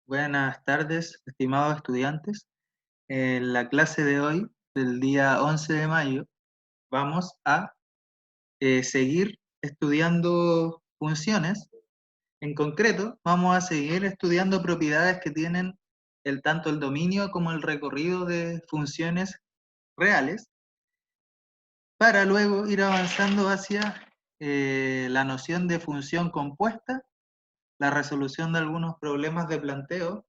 Buenas tardes, estimados estudiantes. En la clase de hoy, del día 11 de mayo, vamos a seguir estudiando funciones. En concreto, vamos a seguir estudiando propiedades que tienen tanto el dominio como el recorrido de funciones reales, para luego ir avanzando hacia la noción de función compuesta, la resolución de algunos problemas de planteo,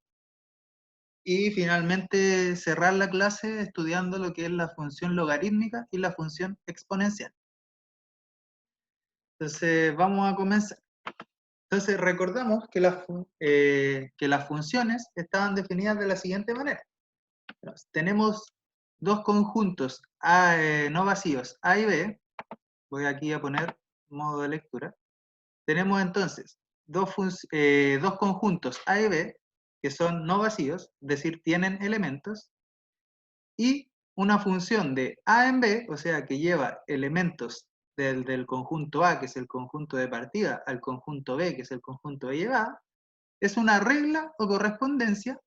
y finalmente cerrar la clase estudiando lo que es la función logarítmica y la función exponencial. Entonces vamos a comenzar. Entonces recordamos que las funciones estaban definidas de la siguiente manera. Tenemos dos conjuntos no vacíos A y B. Voy aquí a poner modo de lectura. Tenemos entonces dos conjuntos A y B que son no vacíos, es decir, tienen elementos, y una función de A en B, o sea, que lleva elementos del conjunto A, que es el conjunto de partida, al conjunto B, que es el conjunto de llegada, es una regla o correspondencia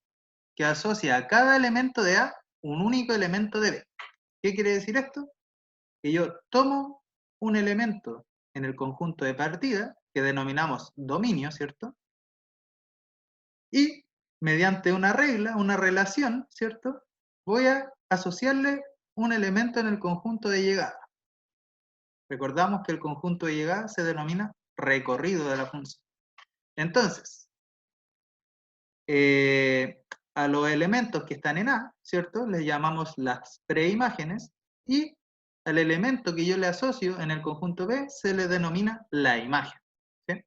que asocia a cada elemento de A un único elemento de B. ¿Qué quiere decir esto? Que yo tomo un elemento en el conjunto de partida, que denominamos dominio, ¿cierto? Y mediante una regla, una relación, ¿cierto? Voy a asociarle un elemento en el conjunto de llegada. Recordamos que el conjunto de llegada se denomina recorrido de la función. Entonces, a los elementos que están en A, ¿cierto? Les llamamos las preimágenes, y al elemento que yo le asocio en el conjunto B se le denomina la imagen. ¿Sí?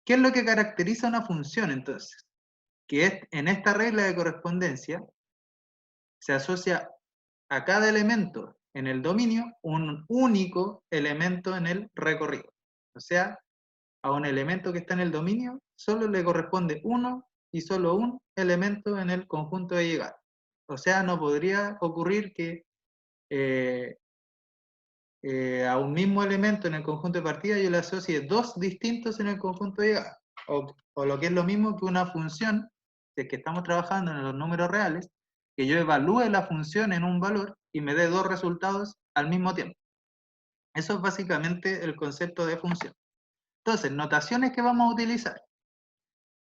¿Qué es lo que caracteriza una función entonces? Que en esta regla de correspondencia se asocia a cada elemento en el dominio un único elemento en el recorrido. O sea, a un elemento que está en el dominio solo le corresponde uno y solo un elemento en el conjunto de llegada. O sea, no podría ocurrir que a un mismo elemento en el conjunto de partida yo le asocie dos distintos en el conjunto de llegada. O lo que es lo mismo que una función, si es que estamos trabajando en los números reales, que yo evalúe la función en un valor y me dé dos resultados al mismo tiempo. Eso es básicamente el concepto de función. Entonces, notaciones que vamos a utilizar.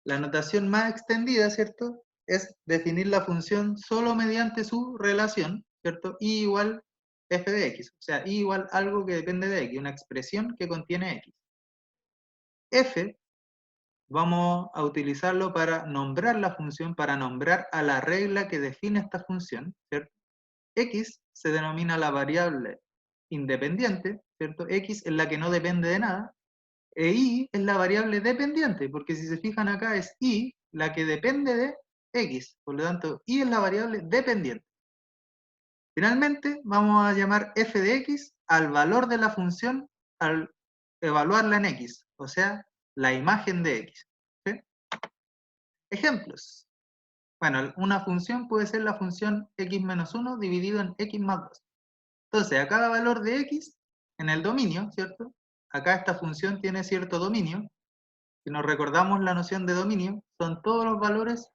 La notación más extendida, ¿cierto?, es definir la función solo mediante su relación, ¿cierto? Y igual f de x, o sea, y igual algo que depende de x, una expresión que contiene x. F vamos a utilizarlo para nombrar la función, para nombrar a la regla que define esta función, ¿cierto? X se denomina la variable independiente, ¿cierto? X es la que no depende de nada, e y es la variable dependiente, porque si se fijan acá es y la que depende de x, por lo tanto y es la variable dependiente. Finalmente vamos a llamar f de x al valor de la función al evaluarla en x, o sea, la imagen de x. ¿Sí? Ejemplos. Bueno, una función puede ser la función x menos 1 dividido en x más 2. Entonces, a cada valor de x en el dominio, ¿cierto? Acá esta función tiene cierto dominio. Si nos recordamos la noción de dominio, son todos los valores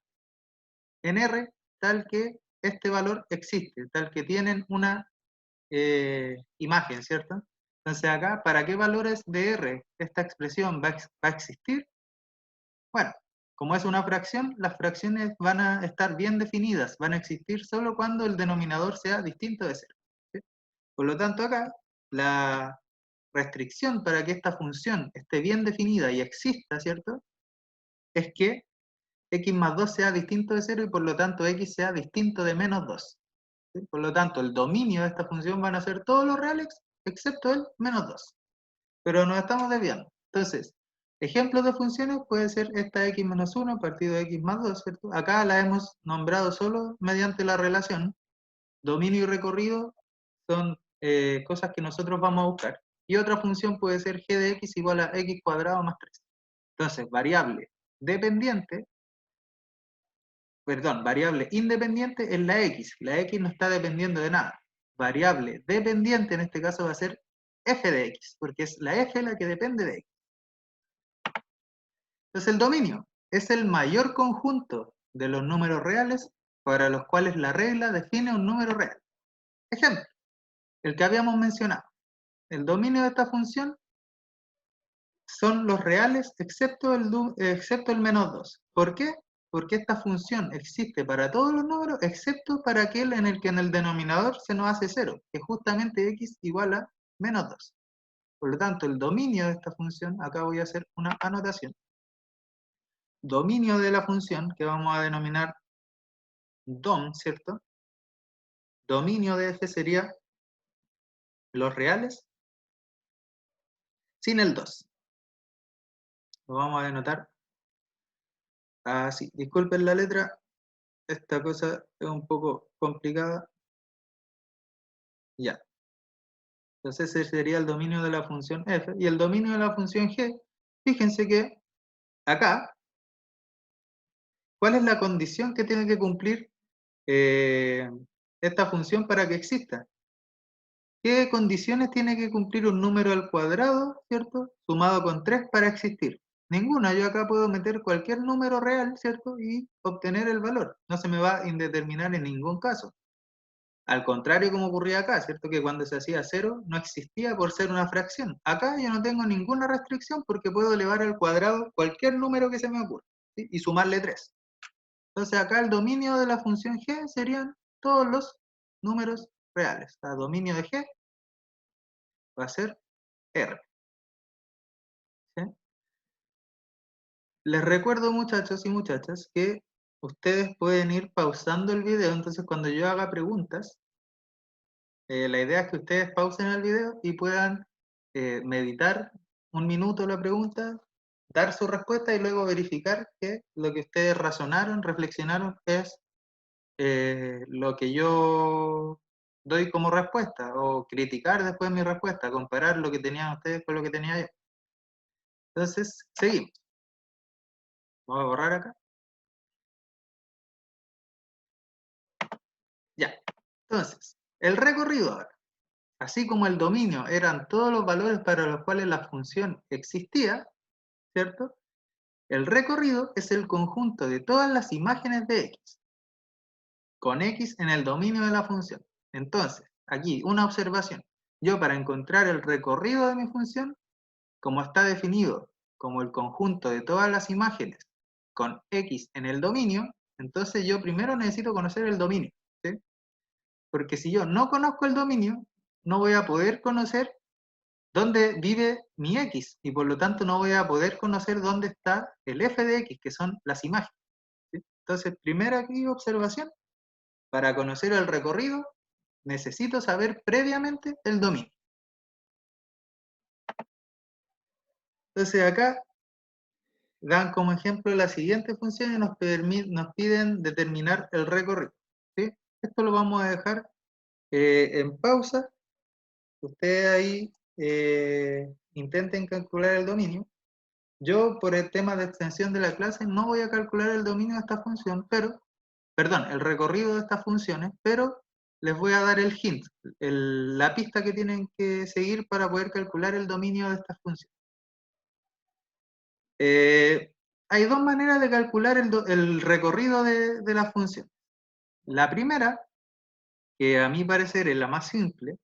en R tal que este valor existe, tal que tienen una imagen, ¿cierto? Entonces acá, ¿para qué valores de R esta expresión va a existir? Bueno, como es una fracción, las fracciones van a estar bien definidas, van a existir solo cuando el denominador sea distinto de 0. ¿Sí? Por lo tanto acá, la restricción para que esta función esté bien definida y exista, ¿cierto?, es que x más 2 sea distinto de 0 y por lo tanto x sea distinto de menos 2. ¿Sí? Por lo tanto, el dominio de esta función van a ser todos los reales excepto el menos 2. Pero nos estamos desviando. Entonces, ejemplos de funciones puede ser esta x menos 1 partido de x más 2, ¿cierto? Acá la hemos nombrado solo mediante la relación. Dominio y recorrido son cosas que nosotros vamos a buscar. Y otra función puede ser g de x igual a x cuadrado más 3. Entonces, variable dependiente, perdón, variable independiente es la x. La x no está dependiendo de nada. Variable dependiente en este caso va a ser f de x, porque es la f la que depende de x. Entonces el dominio. es el mayor conjunto de los números reales para los cuales la regla define un número real. Ejemplo, el que habíamos mencionado. El dominio de esta función son los reales excepto el menos 2. ¿Por qué? Porque esta función existe para todos los números excepto para aquel en el que en el denominador se nos hace 0, que es justamente x igual a menos 2. Por lo tanto, el dominio de esta función, acá voy a hacer una anotación. Dominio de la función, que vamos a denominar dom, ¿cierto? Dominio de f sería los reales sin el 2. Lo vamos a denotar así. Disculpen la letra, esta cosa es un poco complicada. Ya. Entonces ese sería el dominio de la función f. Y el dominio de la función g, fíjense que acá, ¿cuál es la condición que tiene que cumplir esta función para que exista? ¿Qué condiciones tiene que cumplir un número al cuadrado, ¿cierto? Sumado con 3 para existir. Ninguna. Yo acá puedo meter cualquier número real, ¿cierto? Y obtener el valor. No se me va a indeterminar en ningún caso. Al contrario como ocurría acá, ¿cierto? Que cuando se hacía 0 no existía por ser una fracción. Acá yo no tengo ninguna restricción porque puedo elevar al cuadrado cualquier número que se me ocurra, ¿sí? Y sumarle 3. Entonces acá el dominio de la función g serían todos los números reales. El dominio de g va a ser R. ¿Sí? Les recuerdo, muchachos y muchachas, que ustedes pueden ir pausando el video. Entonces cuando yo haga preguntas, la idea es que ustedes pausen el video y puedan meditar un minuto la pregunta, dar su respuesta y luego verificar que lo que ustedes razonaron, reflexionaron es lo que yo doy como respuesta, o criticar después mi respuesta, comparar lo que tenían ustedes con lo que tenía yo. Entonces, seguimos. Vamos a borrar acá. Ya. Entonces, el recorrido ahora, así como el dominio eran todos los valores para los cuales la función existía, ¿cierto? El recorrido es el conjunto de todas las imágenes de x, con x en el dominio de la función. Entonces, aquí una observación. Yo para encontrar el recorrido de mi función, como está definido como el conjunto de todas las imágenes con x en el dominio, entonces yo primero necesito conocer el dominio, ¿sí? Porque si yo no conozco el dominio, no voy a poder conocer dónde vive mi x, y por lo tanto no voy a poder conocer dónde está el f de x, que son las imágenes, ¿sí? Entonces, primera aquí observación, para conocer el recorrido, necesito saber previamente el dominio. Entonces acá dan como ejemplo la siguiente función y nos piden determinar el recorrido, ¿sí? Esto lo vamos a dejar en pausa. Ustedes ahí intenten calcular el dominio. Yo, por el tema de extensión de la clase, no voy a calcular el dominio de esta función, el recorrido de estas funciones, pero les voy a dar el hint, la pista que tienen que seguir para poder calcular el dominio de estas funciones. Hay dos maneras de calcular el recorrido de la función. La primera, que a mi parecer es la más simple,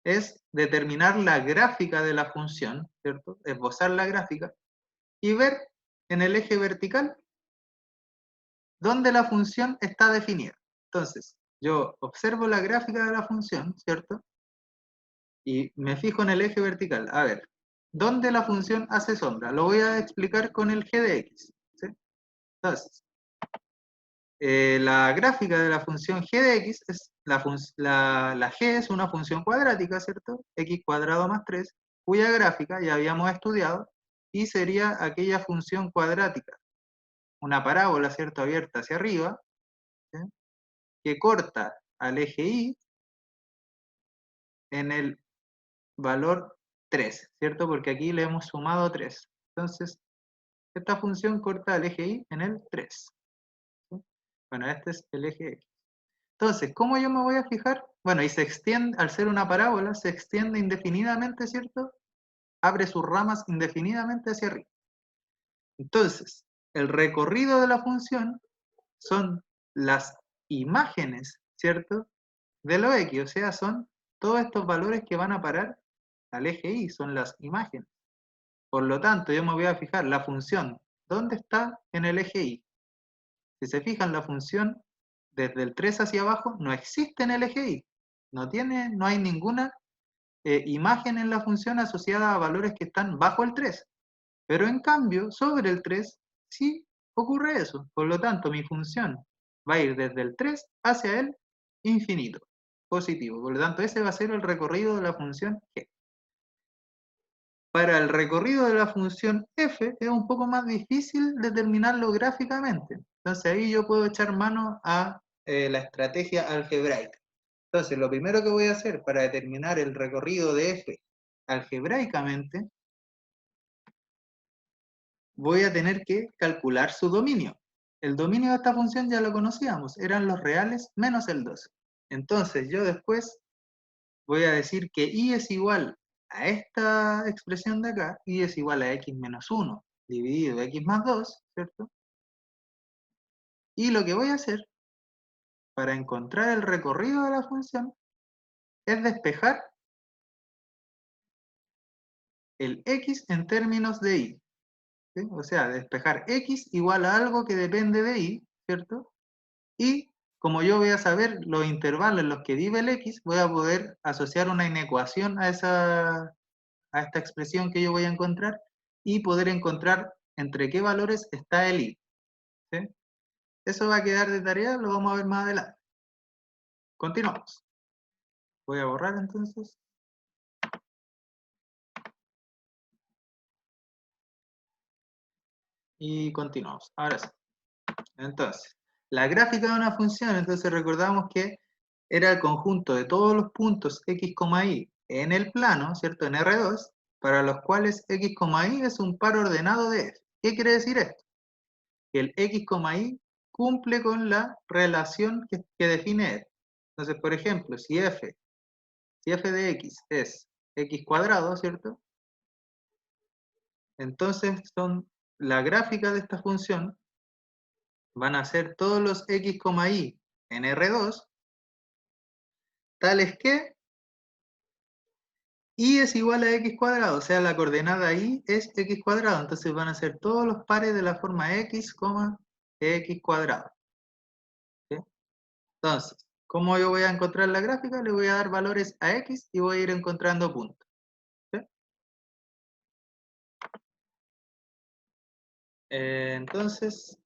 es determinar la gráfica de la función, ¿cierto? Esbozar la gráfica y ver en el eje vertical dónde la función está definida. Entonces, yo observo la gráfica de la función, ¿cierto? Y me fijo en el eje vertical. A ver, ¿dónde la función hace sombra? Lo voy a explicar con el g de x, ¿sí? Entonces, la gráfica de la función g de x es la g es una función cuadrática, ¿cierto? X cuadrado más 3, cuya gráfica ya habíamos estudiado y sería aquella función cuadrática, una parábola, ¿cierto? Abierta hacia arriba, ¿sí? Que corta al eje y en el valor 3, ¿cierto? Porque aquí le hemos sumado 3. Entonces, esta función corta al eje y en el 3. ¿Sí? Bueno, este es el eje x. Entonces, ¿cómo yo me voy a fijar? Bueno, y se extiende, al ser una parábola, se extiende indefinidamente, ¿cierto? Abre sus ramas indefinidamente hacia arriba. Entonces, el recorrido de la función son las imágenes, ¿cierto?, de lo X, o sea, son todos estos valores que van a parar al eje Y, son las imágenes. Por lo tanto, yo me voy a fijar la función, ¿dónde está en el eje Y? Si se fijan, la función desde el 3 hacia abajo no existe en el eje Y. No hay ninguna imagen en la función asociada a valores que están bajo el 3. Pero en cambio, sobre el 3 sí ocurre eso. Por lo tanto, mi función va a ir desde el 3 hacia el infinito, positivo. Por lo tanto, ese va a ser el recorrido de la función g. Para el recorrido de la función f es un poco más difícil determinarlo gráficamente. Entonces ahí yo puedo echar mano a la estrategia algebraica. Entonces lo primero que voy a hacer para determinar el recorrido de f algebraicamente, voy a tener que calcular su dominio. El dominio de esta función ya lo conocíamos, eran los reales menos el 2. Entonces yo después voy a decir que y es igual a esta expresión de acá, y es igual a x menos 1 dividido x más 2, ¿cierto? Y lo que voy a hacer para encontrar el recorrido de la función es despejar el x en términos de y. ¿Sí? O sea, despejar x igual a algo que depende de y, ¿cierto? Y como yo voy a saber los intervalos en los que vive el x, voy a poder asociar una inecuación a esta expresión que yo voy a encontrar y poder encontrar entre qué valores está el y. ¿Sí? Eso va a quedar de tarea, lo vamos a ver más adelante. Continuamos. Voy a borrar entonces. Y continuamos. Ahora sí. Entonces, la gráfica de una función, entonces recordamos que era el conjunto de todos los puntos x, y en el plano, ¿cierto? En R2, para los cuales x, y es un par ordenado de f. ¿Qué quiere decir esto? Que el x, y cumple con la relación que define f. Entonces, por ejemplo, si f de x es x cuadrado, ¿cierto? Entonces la gráfica de esta función van a ser todos los x, y en R2, tales que y es igual a x cuadrado, o sea, la coordenada y es x cuadrado, entonces van a ser todos los pares de la forma x, x cuadrado. ¿Sí? Entonces, ¿cómo yo voy a encontrar la gráfica? Le voy a dar valores a x y voy a ir encontrando puntos. ¿Sí? Entonces,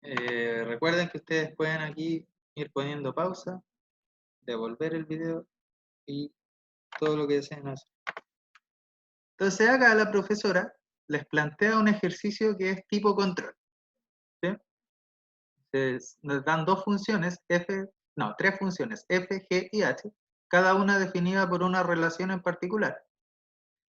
recuerden que ustedes pueden aquí ir poniendo pausa, devolver el video y todo lo que deseen hacer. Entonces acá la profesora les plantea un ejercicio que es tipo control. ¿Sí? Nos dan tres funciones, f, g y h, cada una definida por una relación en particular.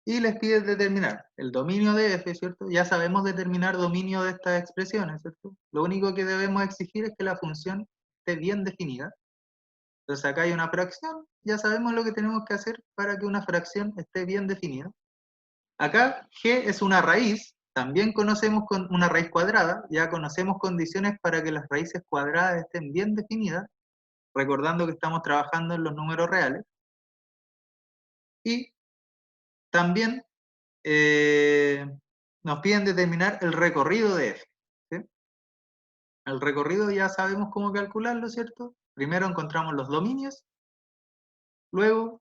Y les pide determinar el dominio de f, ¿cierto? Ya sabemos determinar dominio de estas expresiones, ¿cierto? Lo único que debemos exigir es que la función esté bien definida. Entonces acá hay una fracción, ya sabemos lo que tenemos que hacer para que una fracción esté bien definida. Acá g es una raíz, también conocemos con una raíz cuadrada, ya conocemos condiciones para que las raíces cuadradas estén bien definidas, recordando que estamos trabajando en los números reales. Y también nos piden determinar el recorrido de f. ¿Sí? El recorrido ya sabemos cómo calcularlo, ¿cierto? Primero encontramos los dominios, luego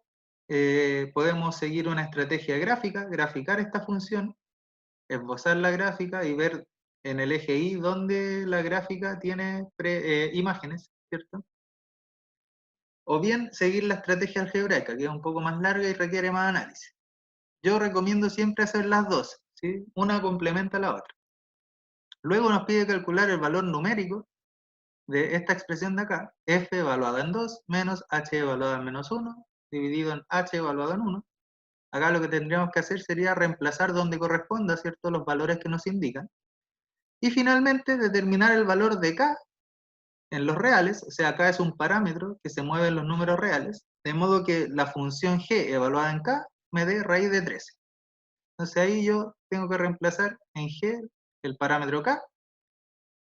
podemos seguir una estrategia gráfica, graficar esta función, esbozar la gráfica y ver en el eje Y donde la gráfica tiene imágenes, ¿cierto? O bien seguir la estrategia algebraica, que es un poco más larga y requiere más análisis. Yo recomiendo siempre hacer las dos, ¿sí? Una complementa a la otra. Luego nos pide calcular el valor numérico de esta expresión de acá, f evaluada en 2 menos h evaluada en menos 1, dividido en h evaluado en 1. Acá lo que tendríamos que hacer sería reemplazar donde corresponda, ¿cierto?, los valores que nos indican. Y finalmente determinar el valor de k en los reales, o sea, k es un parámetro que se mueve en los números reales, de modo que la función g evaluada en k me dé raíz de 13. Entonces ahí yo tengo que reemplazar en g el parámetro k,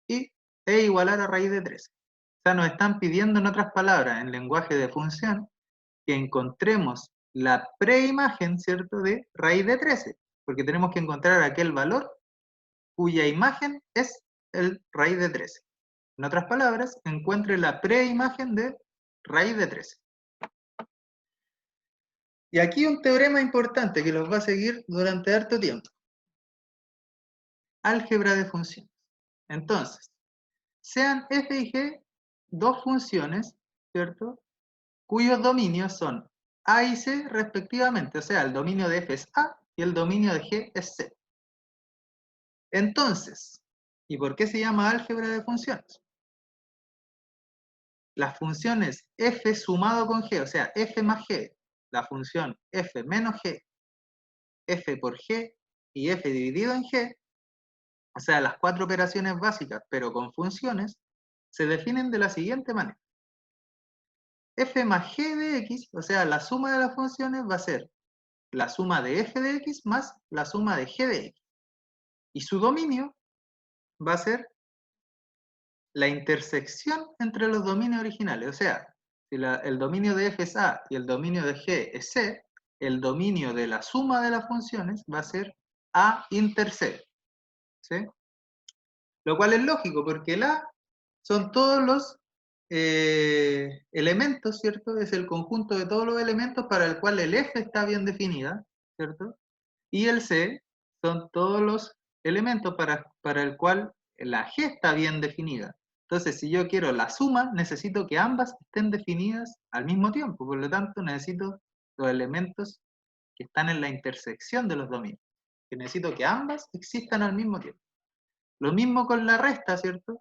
y e igualar a raíz de 13. O sea, nos están pidiendo, en otras palabras, en lenguaje de función, que encontremos la preimagen, ¿cierto?, de raíz de 13, porque tenemos que encontrar aquel valor cuya imagen es el raíz de 13. En otras palabras, encuentre la preimagen de raíz de 13. Y aquí un teorema importante que los va a seguir durante harto tiempo. Álgebra de funciones. Entonces, sean f y g dos funciones, ¿cierto?, cuyos dominios son a y c respectivamente, o sea, el dominio de f es a y el dominio de g es c. Entonces, ¿y por qué se llama álgebra de funciones? Las funciones f sumado con g, o sea, f más g, la función f menos g, f por g y f dividido en g, o sea, las cuatro operaciones básicas, pero con funciones, se definen de la siguiente manera. F más g de x, o sea, la suma de las funciones va a ser la suma de f de x más la suma de g de x. Y su dominio va a ser la intersección entre los dominios originales. O sea, si el dominio de f es a y el dominio de g es c, el dominio de la suma de las funciones va a ser a inter c. ¿Sí? Lo cual es lógico, porque el a son todos los elementos, ¿cierto? Es el conjunto de todos los elementos para el cual el f está bien definida, ¿cierto? Y el c son todos los elementos para el cual la g está bien definida. Entonces, si yo quiero la suma, necesito que ambas estén definidas al mismo tiempo. Por lo tanto, necesito los elementos que están en la intersección de los dominios. Que necesito que ambas existan al mismo tiempo. Lo mismo con la resta, ¿cierto?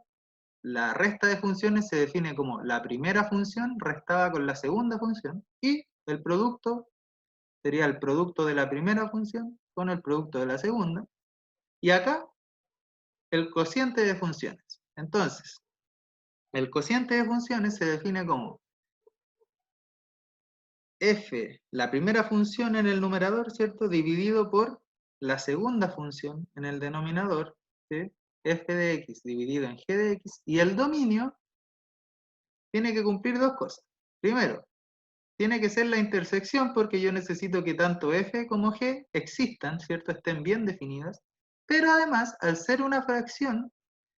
La resta de funciones se define como la primera función restada con la segunda función y el producto sería el producto de la primera función con el producto de la segunda. Y acá, el cociente de funciones. Entonces, el cociente de funciones se define como f, la primera función en el numerador, ¿cierto?, dividido por la segunda función en el denominador, ¿sí?, f de x dividido en g de x, y el dominio tiene que cumplir dos cosas. Primero, tiene que ser la intersección porque yo necesito que tanto f como g existan, ¿cierto?, estén bien definidas, pero además, al ser una fracción,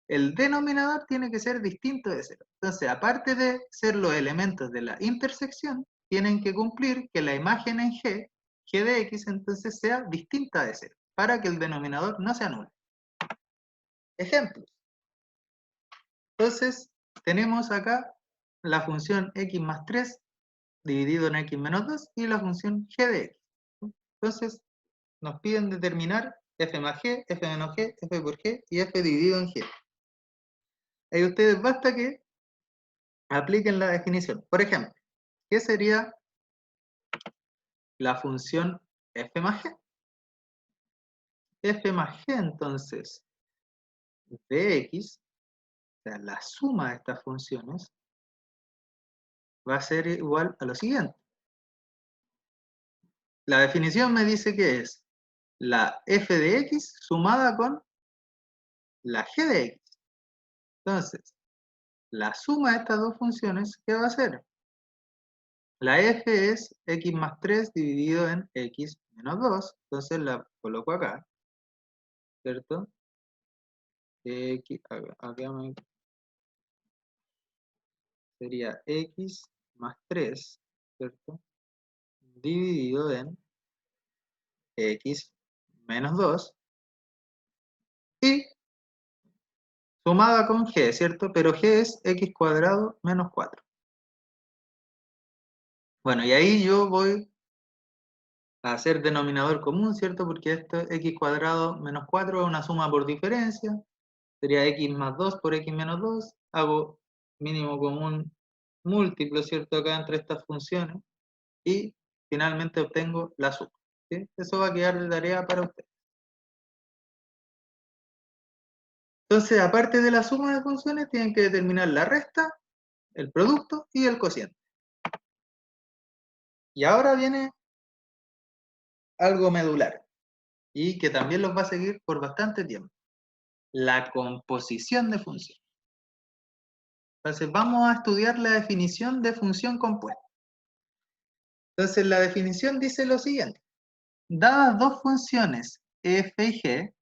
el denominador tiene que ser distinto de cero. Entonces, aparte de ser los elementos de la intersección, tienen que cumplir que la imagen en g, g de x, entonces sea distinta de cero, para que el denominador no se anule. Ejemplos. Entonces, tenemos acá la función x más 3 dividido en x menos 2 y la función g de x. Entonces, nos piden determinar f más g, f menos g, f por g y f dividido en g. Ahí ustedes basta que apliquen la definición. Por ejemplo, ¿qué sería la función f más g? F más g, entonces, de x, o sea, la suma de estas funciones, va a ser igual a lo siguiente. La definición me dice que es la f de x sumada con la g de x. Entonces, la suma de estas dos funciones, ¿qué va a ser? La f es x más 3 dividido en x menos 2. Entonces la coloco acá, ¿cierto? Acá sería x más 3, ¿cierto?, dividido en x menos 2 y sumada con g, ¿cierto? Pero g es x cuadrado menos 4. Bueno, y ahí yo voy a hacer denominador común, ¿cierto? Porque esto es x cuadrado menos 4 es una suma por diferencia. Sería x más 2 por x menos 2. Hago mínimo común múltiplo, ¿cierto?, acá entre estas funciones. Y finalmente obtengo la suma. ¿Sí? Eso va a quedar de tarea para usted. Entonces, aparte de la suma de funciones, tienen que determinar la resta, el producto y el cociente. Y ahora viene algo medular y que también los va a seguir por bastante tiempo. la composición de función. Entonces vamos a estudiar la definición de función compuesta. Entonces la definición dice lo siguiente. Dadas dos funciones f y g,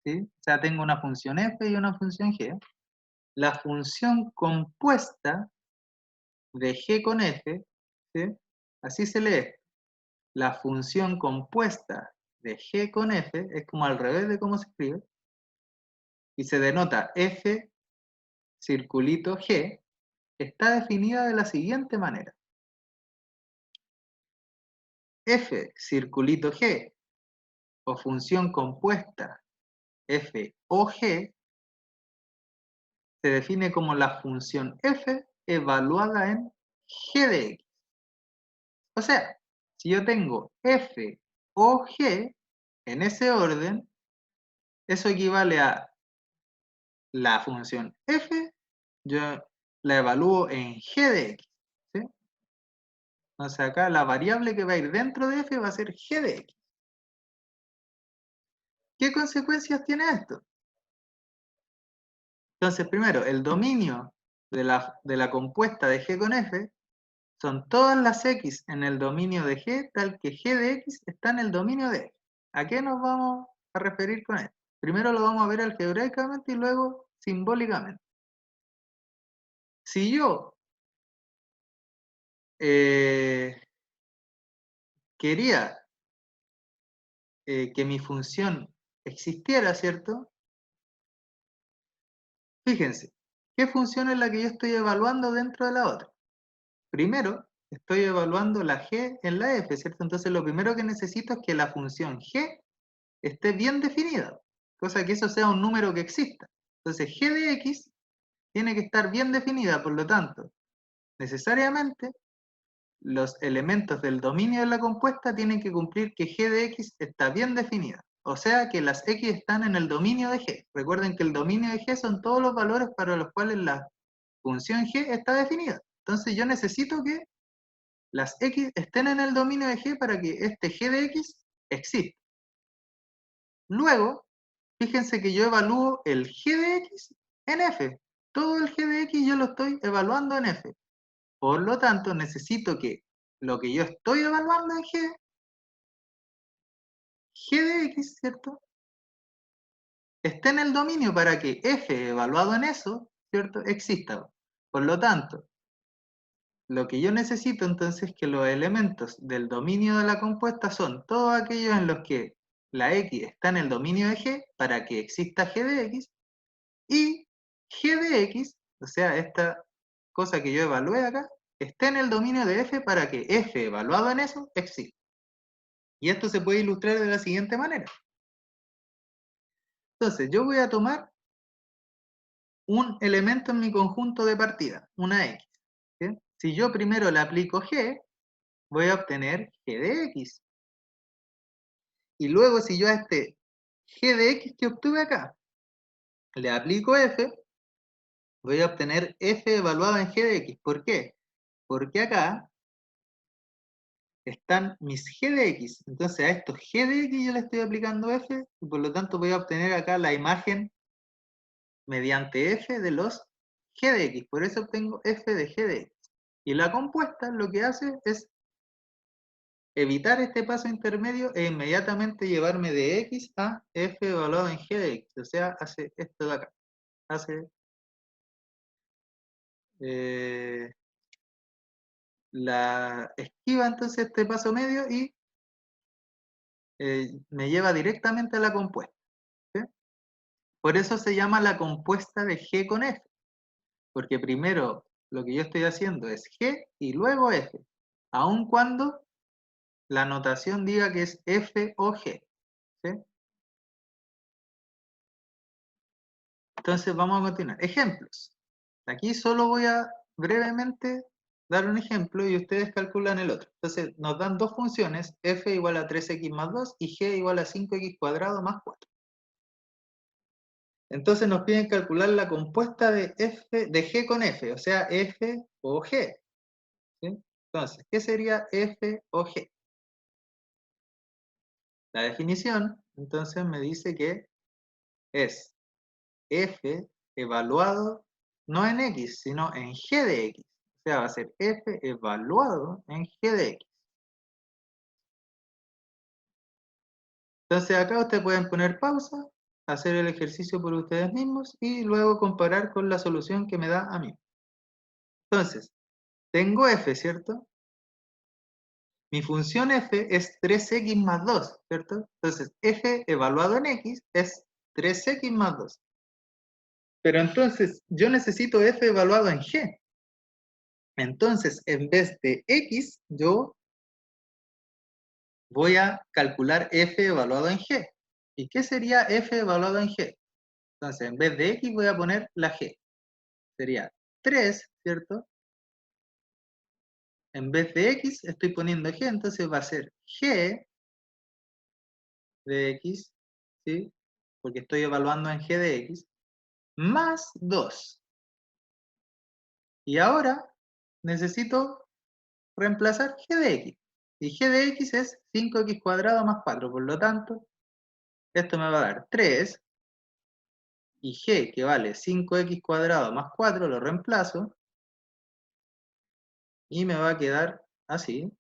¿sí? O sea, tengo una función f y una función g, la función compuesta de g con f, ¿sí? Así se lee. La función compuesta de g con f es como al revés de cómo se escribe, y se denota f circulito g, está definida de la siguiente manera. F circulito g o función compuesta f o g se define como la función f evaluada en g de x. O sea, si yo tengo f o g en ese orden, eso equivale a la función f, yo la evalúo en g de x. ¿Sí? Entonces acá la variable que va a ir dentro de f va a ser g de x. ¿Qué consecuencias tiene esto? Entonces, primero, el dominio de la compuesta de g con f son todas las x en el dominio de g, tal que g de x está en el dominio de f. ¿A qué nos vamos a referir con esto? Primero lo vamos a ver algebraicamente y luego simbólicamente. Si yo quería que mi función existiera, ¿cierto? Fíjense, ¿qué función es la que yo estoy evaluando dentro de la otra? Primero, estoy evaluando la g en la f, ¿cierto? Entonces lo primero que necesito es que la función g esté bien definida, cosa que eso sea un número que exista. Entonces g de x tiene que estar bien definida, por lo tanto, necesariamente los elementos del dominio de la compuesta tienen que cumplir que g de x está bien definida. O sea que las x están en el dominio de g. Recuerden que el dominio de g son todos los valores para los cuales la función g está definida. Entonces yo necesito que las x estén en el dominio de g para que este g de x exista. Luego, fíjense que yo evalúo el g de x en f. Todo el g de x yo lo estoy evaluando en f. Por lo tanto, necesito que lo que yo estoy evaluando en g de x, ¿cierto? Esté en el dominio para que f evaluado en eso, ¿cierto? Exista. Por lo tanto, lo que yo necesito entonces es que los elementos del dominio de la compuesta son todos aquellos en los que la x está en el dominio de g para que exista g de x, y g de x, o sea, esta cosa que yo evalué acá, está en el dominio de f para que f evaluado en eso exista. Y esto se puede ilustrar de la siguiente manera. Entonces, yo voy a tomar un elemento en mi conjunto de partida, una x. ¿Sí? Si yo primero le aplico g, voy a obtener g de x. Y luego, si yo a este g de x que obtuve acá, le aplico f, voy a obtener f evaluado en g de x. ¿Por qué? Porque acá están mis g de x. Entonces a estos g de x yo le estoy aplicando f, y por lo tanto voy a obtener acá la imagen mediante f de los g de x. Por eso obtengo f de g de x. Y la compuesta lo que hace es evitar este paso intermedio e inmediatamente llevarme de x a f evaluado en g de x. O sea, hace esto de acá. Hace la esquiva entonces este paso medio y me lleva directamente a la compuesta. ¿Sí? Por eso se llama la compuesta de g con f. Porque primero lo que yo estoy haciendo es g y luego f. Aun cuando la notación diga que es f o g. ¿Sí? Entonces vamos a continuar. Ejemplos. Aquí solo voy a brevemente dar un ejemplo y ustedes calculan el otro. Entonces nos dan dos funciones, f igual a 3x más 2 y g igual a 5x cuadrado más 4. Entonces nos piden calcular la compuesta de g con f, o sea, f o g. ¿Sí? Entonces, ¿qué sería f o g? La definición, entonces, me dice que es f evaluado no en x, sino en g de x. O sea, va a ser f evaluado en g de x. Entonces acá ustedes pueden poner pausa, hacer el ejercicio por ustedes mismos y luego comparar con la solución que me da a mí. Entonces, tengo f, ¿cierto? Mi función f es 3x más 2, ¿cierto? Entonces, f evaluado en x es 3x más 2. Pero entonces, yo necesito f evaluado en g. Entonces, en vez de x, yo voy a calcular f evaluado en g. ¿Y qué sería f evaluado en g? Entonces, en vez de x voy a poner la g. Sería 3, ¿cierto? En vez de x estoy poniendo g, entonces va a ser g de x, ¿sí? Porque estoy evaluando en g de x, más 2. Y ahora necesito reemplazar g de x. Y g de x es 5x cuadrado más 4, por lo tanto, esto me va a dar 3, y g, que vale 5x cuadrado más 4, lo reemplazo, y me va a quedar así,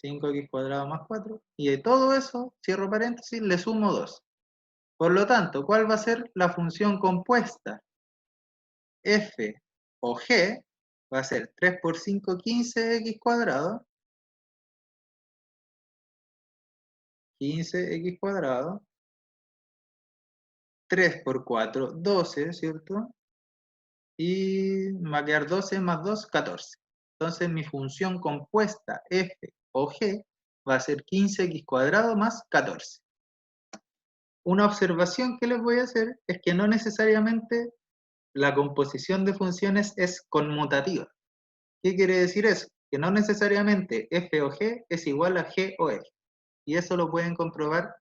5x cuadrado más 4, y de todo eso, cierro paréntesis, le sumo 2. Por lo tanto, ¿cuál va a ser la función compuesta? F o g va a ser 3 por 5, 15x cuadrado, 15x cuadrado, 3 por 4, 12, ¿cierto? Y me va a quedar 12 más 2, 14. Entonces mi función compuesta f o g va a ser 15x cuadrado más 14. Una observación que les voy a hacer es que no necesariamente la composición de funciones es conmutativa. ¿Qué quiere decir eso? Que no necesariamente f o g es igual a g o f. Y eso lo pueden comprobar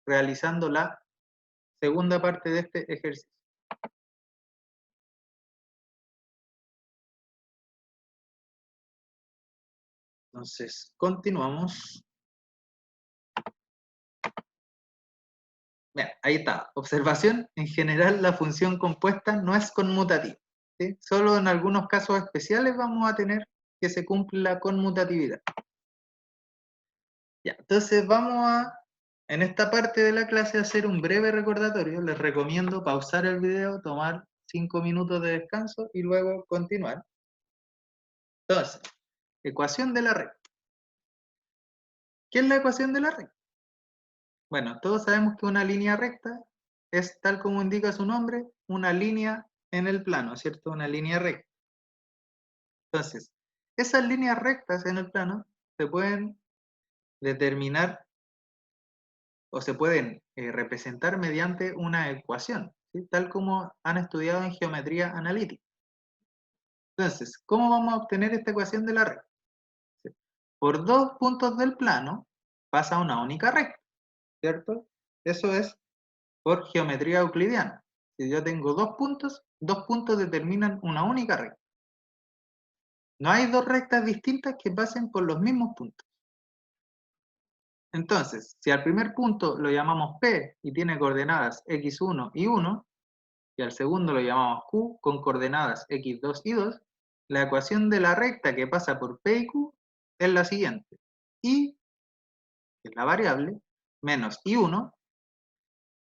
realizando la segunda parte de este ejercicio. Entonces, continuamos. Bien, ahí está. Observación, en general la función compuesta no es conmutativa, ¿sí? Solo en algunos casos especiales vamos a tener que se cumple la conmutatividad. Ya, entonces vamos a, en esta parte de la clase, hacer un breve recordatorio. Les recomiendo pausar el video, tomar 5 minutos de descanso y luego continuar. Entonces, ecuación de la recta. ¿Qué es la ecuación de la recta? Bueno, todos sabemos que una línea recta es, tal como indica su nombre, una línea en el plano, ¿cierto? Una línea recta. Entonces, esas líneas rectas en el plano se pueden determinar o se pueden representar mediante una ecuación, ¿sí? Tal como han estudiado en geometría analítica. Entonces, ¿cómo vamos a obtener esta ecuación de la recta? ¿Sí? Por dos puntos del plano pasa una única recta, ¿cierto? Eso es por geometría euclidiana. Si yo tengo dos puntos determinan una única recta. No hay dos rectas distintas que pasen por los mismos puntos. Entonces, si al primer punto lo llamamos P y tiene coordenadas x1 y 1, y al segundo lo llamamos Q con coordenadas x2 y 2, la ecuación de la recta que pasa por P y Q es la siguiente. Y, que es la variable, menos I1,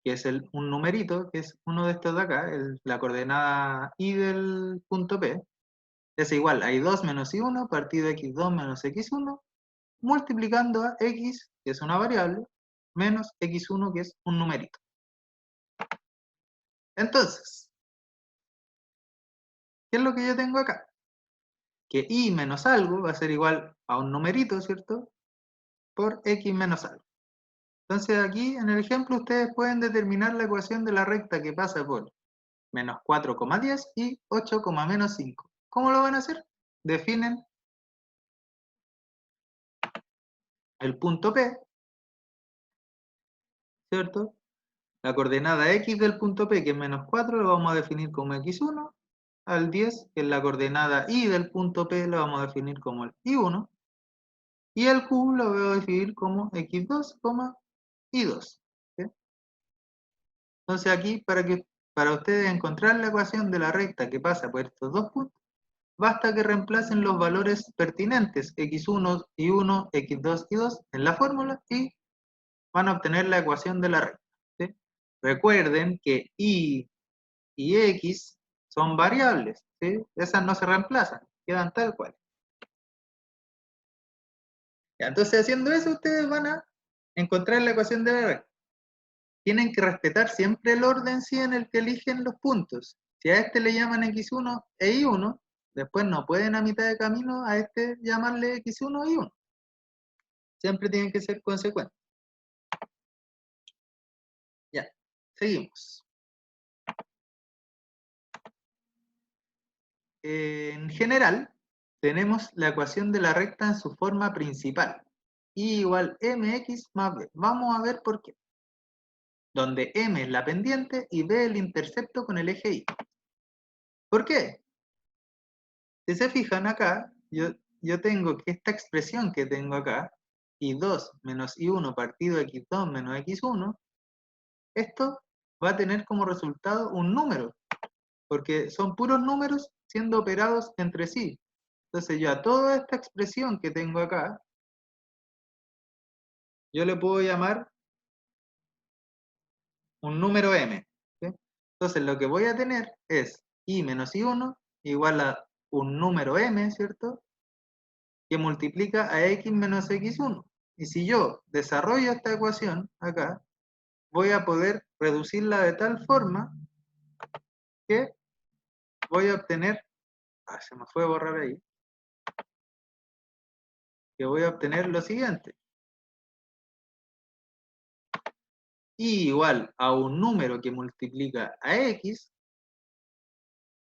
que es un numerito, que es uno de estos de acá, la coordenada I del punto P, es igual a I2 menos I1 partido de x2 menos x1, multiplicando a x, que es una variable, menos x1, que es un numerito. Entonces, ¿qué es lo que yo tengo acá? Que y menos algo va a ser igual a un numerito, ¿cierto? Por x menos algo. Entonces aquí, en el ejemplo, ustedes pueden determinar la ecuación de la recta que pasa por menos 4,10 y 8, menos 5. ¿Cómo lo van a hacer? Definen el punto P, ¿cierto? La coordenada x del punto P, que es menos 4, lo vamos a definir como x1, al 10, que es la coordenada y del punto P, lo vamos a definir como el y1, y el q lo voy a definir como x2, y2. ¿Sí? Entonces aquí, para que para ustedes encontrar la ecuación de la recta que pasa por estos dos puntos, basta que reemplacen los valores pertinentes, x1 y 1, x2 y 2, en la fórmula y van a obtener la ecuación de la recta. ¿Sí? Recuerden que y x son variables, ¿sí? Esas no se reemplazan, quedan tal cual. Ya, entonces haciendo eso ustedes van a encontrar la ecuación de la recta. Tienen que respetar siempre el orden sí en el que eligen los puntos. Si a este le llaman x1 e y1, después no pueden a mitad de camino a este llamarle x1 y 1. Siempre tienen que ser consecuentes. Ya, seguimos. En general, tenemos la ecuación de la recta en su forma principal. Y igual mx más b. Vamos a ver por qué. Donde m es la pendiente y b el intercepto con el eje y. ¿Por qué? Si se fijan acá, yo tengo que esta expresión que tengo acá, y2 menos y1 partido x2 menos x1, esto va a tener como resultado un número, porque son puros números siendo operados entre sí. Entonces yo a toda esta expresión que tengo acá, yo le puedo llamar un número m. ¿Sí? Entonces lo que voy a tener es y menos y1 igual a un número m, ¿cierto? Que multiplica a x menos x1. Y si yo desarrollo esta ecuación acá, voy a poder reducirla de tal forma que voy a obtener, se me fue a borrar ahí, que voy a obtener lo siguiente. Y igual a un número que multiplica a x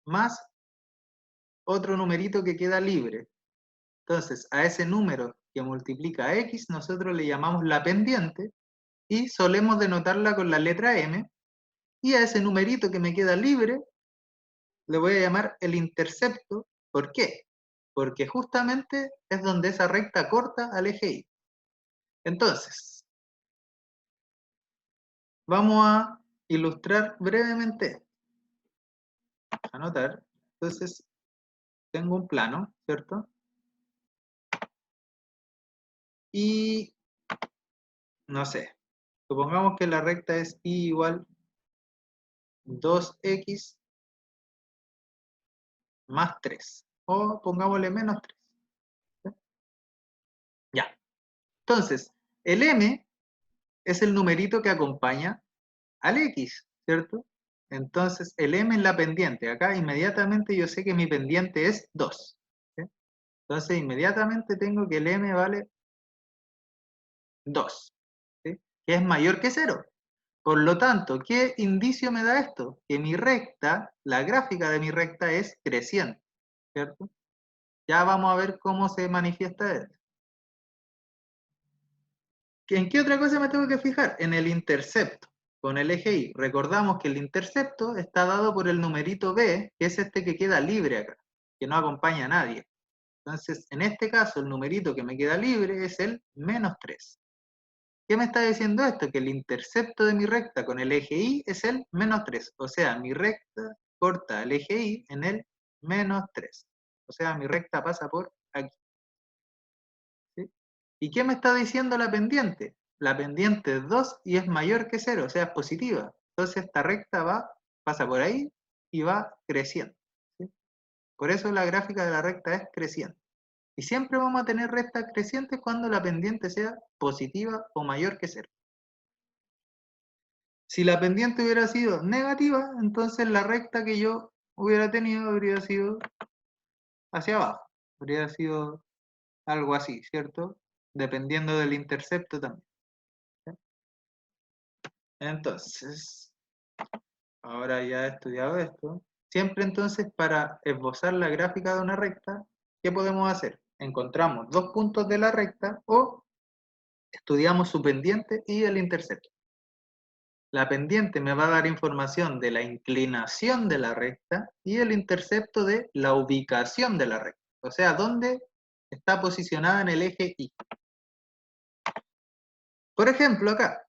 más otro numerito que queda libre. Entonces, a ese número que multiplica a x, nosotros le llamamos la pendiente y solemos denotarla con la letra m. Y a ese numerito que me queda libre, le voy a llamar el intercepto. ¿Por qué? Porque justamente es donde esa recta corta al eje y. Entonces, vamos a ilustrar brevemente. Anotar. Entonces, tengo un plano, ¿cierto? Y, no sé, supongamos que la recta es y igual 2x más 3. O pongámosle menos 3. ¿Sí? Ya. Entonces, el m es el numerito que acompaña al x, ¿cierto? Entonces, el m es la pendiente. Acá inmediatamente yo sé que mi pendiente es 2. ¿Sí? Entonces, inmediatamente tengo que el m vale 2, ¿sí? Que es mayor que 0. Por lo tanto, ¿qué indicio me da esto? Que mi recta, la gráfica de mi recta es creciente, ¿cierto? Ya vamos a ver cómo se manifiesta esto. ¿En qué otra cosa me tengo que fijar? En el intercepto con el eje y. Recordamos que el intercepto está dado por el numerito b, que es este que queda libre acá, que no acompaña a nadie. Entonces, en este caso, el numerito que me queda libre es el menos 3. ¿Qué me está diciendo esto? Que el intercepto de mi recta con el eje y es el menos 3. O sea, mi recta corta el eje y en el menos 3. O sea, mi recta pasa por aquí. ¿Sí? ¿Y qué me está diciendo la pendiente? La pendiente es 2 y es mayor que 0, o sea, es positiva. Entonces esta recta pasa por ahí y va creciendo. ¿Sí? Por eso la gráfica de la recta es creciente. Y siempre vamos a tener rectas crecientes cuando la pendiente sea positiva o mayor que 0. Si la pendiente hubiera sido negativa, entonces la recta que yo hubiera tenido habría sido hacia abajo. Habría sido algo así, ¿cierto? Dependiendo del intercepto también. ¿Sí? Entonces, ahora ya he estudiado esto, siempre entonces para esbozar la gráfica de una recta, ¿qué podemos hacer? Encontramos dos puntos de la recta o estudiamos su pendiente y el intercepto. La pendiente me va a dar información de la inclinación de la recta y el intercepto de la ubicación de la recta, o sea, dónde está posicionada en el eje Y. Por ejemplo, acá,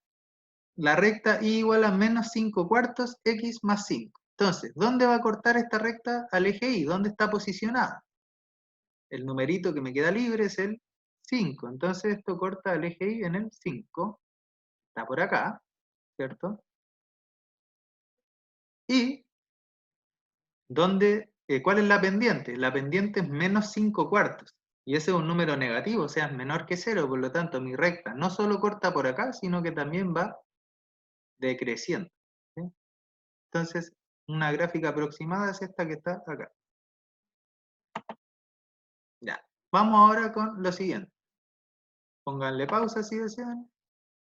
la recta y igual a menos 5 cuartos x más 5. Entonces, ¿dónde va a cortar esta recta al eje y? ¿Dónde está posicionada? El numerito que me queda libre es el 5. Entonces esto corta al eje y en el 5. Está por acá, ¿cierto? Y, ¿cuál es la pendiente? La pendiente es menos 5 cuartos. Y ese es un número negativo, o sea, es menor que 0. Por lo tanto, mi recta no solo corta por acá, sino que también va decreciendo. ¿Sí? Entonces, una gráfica aproximada es esta que está acá. Ya. Vamos ahora con lo siguiente. Pónganle pausa si desean.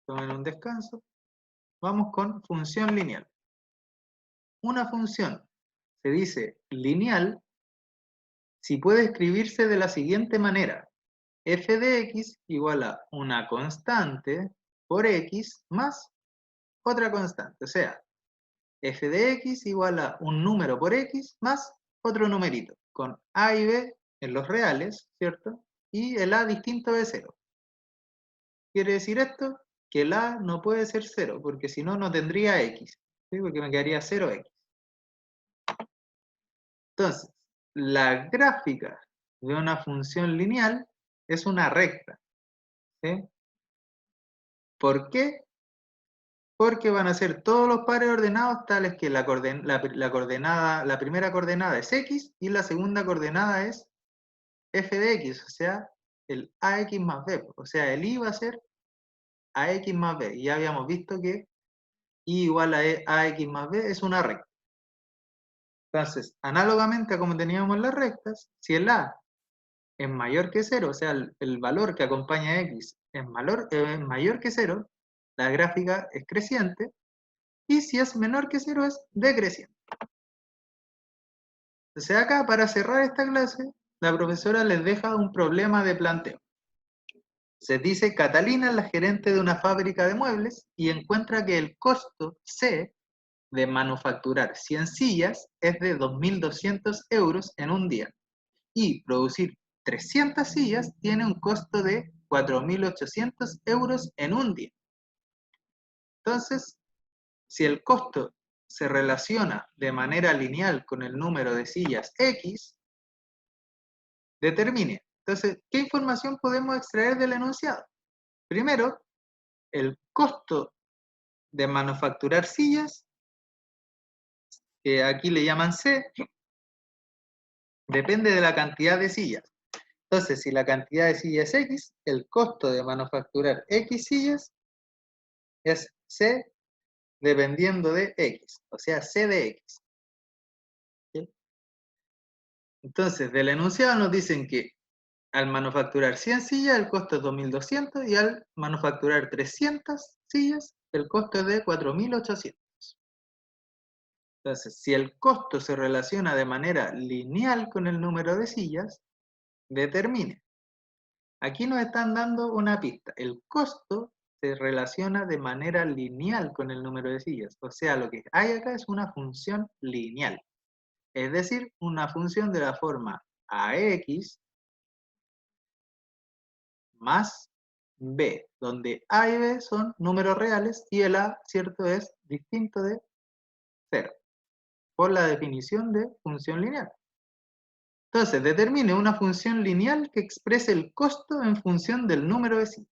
Tomen un descanso. Vamos con función lineal. Una función se dice lineal si puede escribirse de la siguiente manera. F de x igual a una constante por x más otra constante. O sea, f de x igual a un número por x más otro numerito, con a y b en los reales, ¿cierto? Y el a distinto de 0. ¿Quiere decir esto? Que el a no puede ser 0, porque si no, no tendría x, ¿sí? Porque me quedaría 0x. Entonces, la gráfica de una función lineal es una recta, ¿sí? ¿Por qué? Porque van a ser todos los pares ordenados tales que la primera coordenada es x y la segunda coordenada es f de x, o sea, el ax más b. O sea, el y va a ser ax más b. Y ya habíamos visto que y igual a ax más b es una recta. Entonces, análogamente a como teníamos las rectas, si el a es mayor que 0, o sea, el valor que acompaña a x es mayor que 0, la gráfica es creciente, y si es menor que 0 es decreciente. Entonces acá, para cerrar esta clase, la profesora les deja un problema de planteo. Se dice, Catalina es la gerente de una fábrica de muebles y encuentra que el costo C de manufacturar 100 sillas es de 2.200 euros en un día. Y producir 300 sillas tiene un costo de 4.800 euros en un día. Entonces, si el costo se relaciona de manera lineal con el número de sillas X, determine. Entonces, ¿qué información podemos extraer del enunciado? Primero, el costo de manufacturar sillas, que aquí le llaman C, depende de la cantidad de sillas. Entonces, si la cantidad de sillas es X, el costo de manufacturar X sillas es C dependiendo de X, o sea, C de X. ¿Sí? Entonces, del enunciado nos dicen que al manufacturar 100 sillas, el costo es 2.200 y al manufacturar 300 sillas, el costo es de 4.800. Entonces, si el costo se relaciona de manera lineal con el número de sillas, determine. Aquí nos están dando una pista. El costo se relaciona de manera lineal con el número de sillas. O sea, lo que hay acá es una función lineal. Es decir, una función de la forma ax más b, donde a y b son números reales y el a, ¿cierto?, es distinto de 0, por la definición de función lineal. Entonces, determine una función lineal que exprese el costo en función del número de sillas.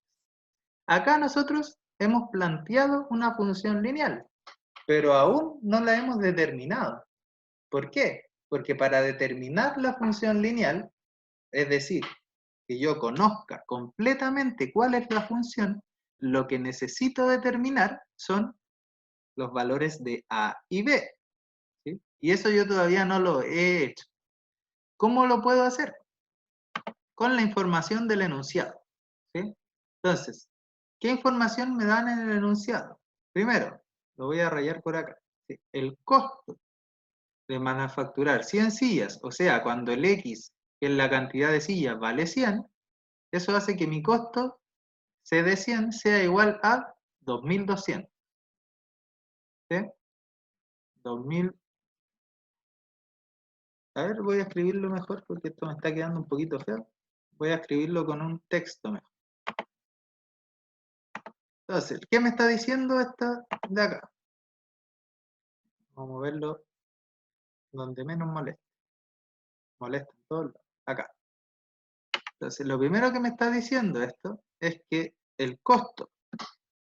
Acá nosotros hemos planteado una función lineal, pero aún no la hemos determinado. ¿Por qué? Porque para determinar la función lineal, es decir, que yo conozca completamente cuál es la función, lo que necesito determinar son los valores de A y B. ¿Sí? Y eso yo todavía no lo he hecho. ¿Cómo lo puedo hacer? Con la información del enunciado. ¿Sí? Entonces, ¿qué información me dan en el enunciado? Primero, lo voy a rayar por acá. ¿Sí? El costo de manufacturar 100 sillas, o sea, cuando el X, que es la cantidad de sillas, vale 100, eso hace que mi costo C de 100 sea igual a 2.200. ¿Sí? 2000. A ver, voy a escribirlo mejor porque esto me está quedando un poquito feo. Voy a escribirlo con un texto mejor. Entonces, ¿qué me está diciendo esta de acá? Vamos a moverlo donde menos molesta. Molesta en todos lados. Acá. Entonces, lo primero que me está diciendo esto es que el costo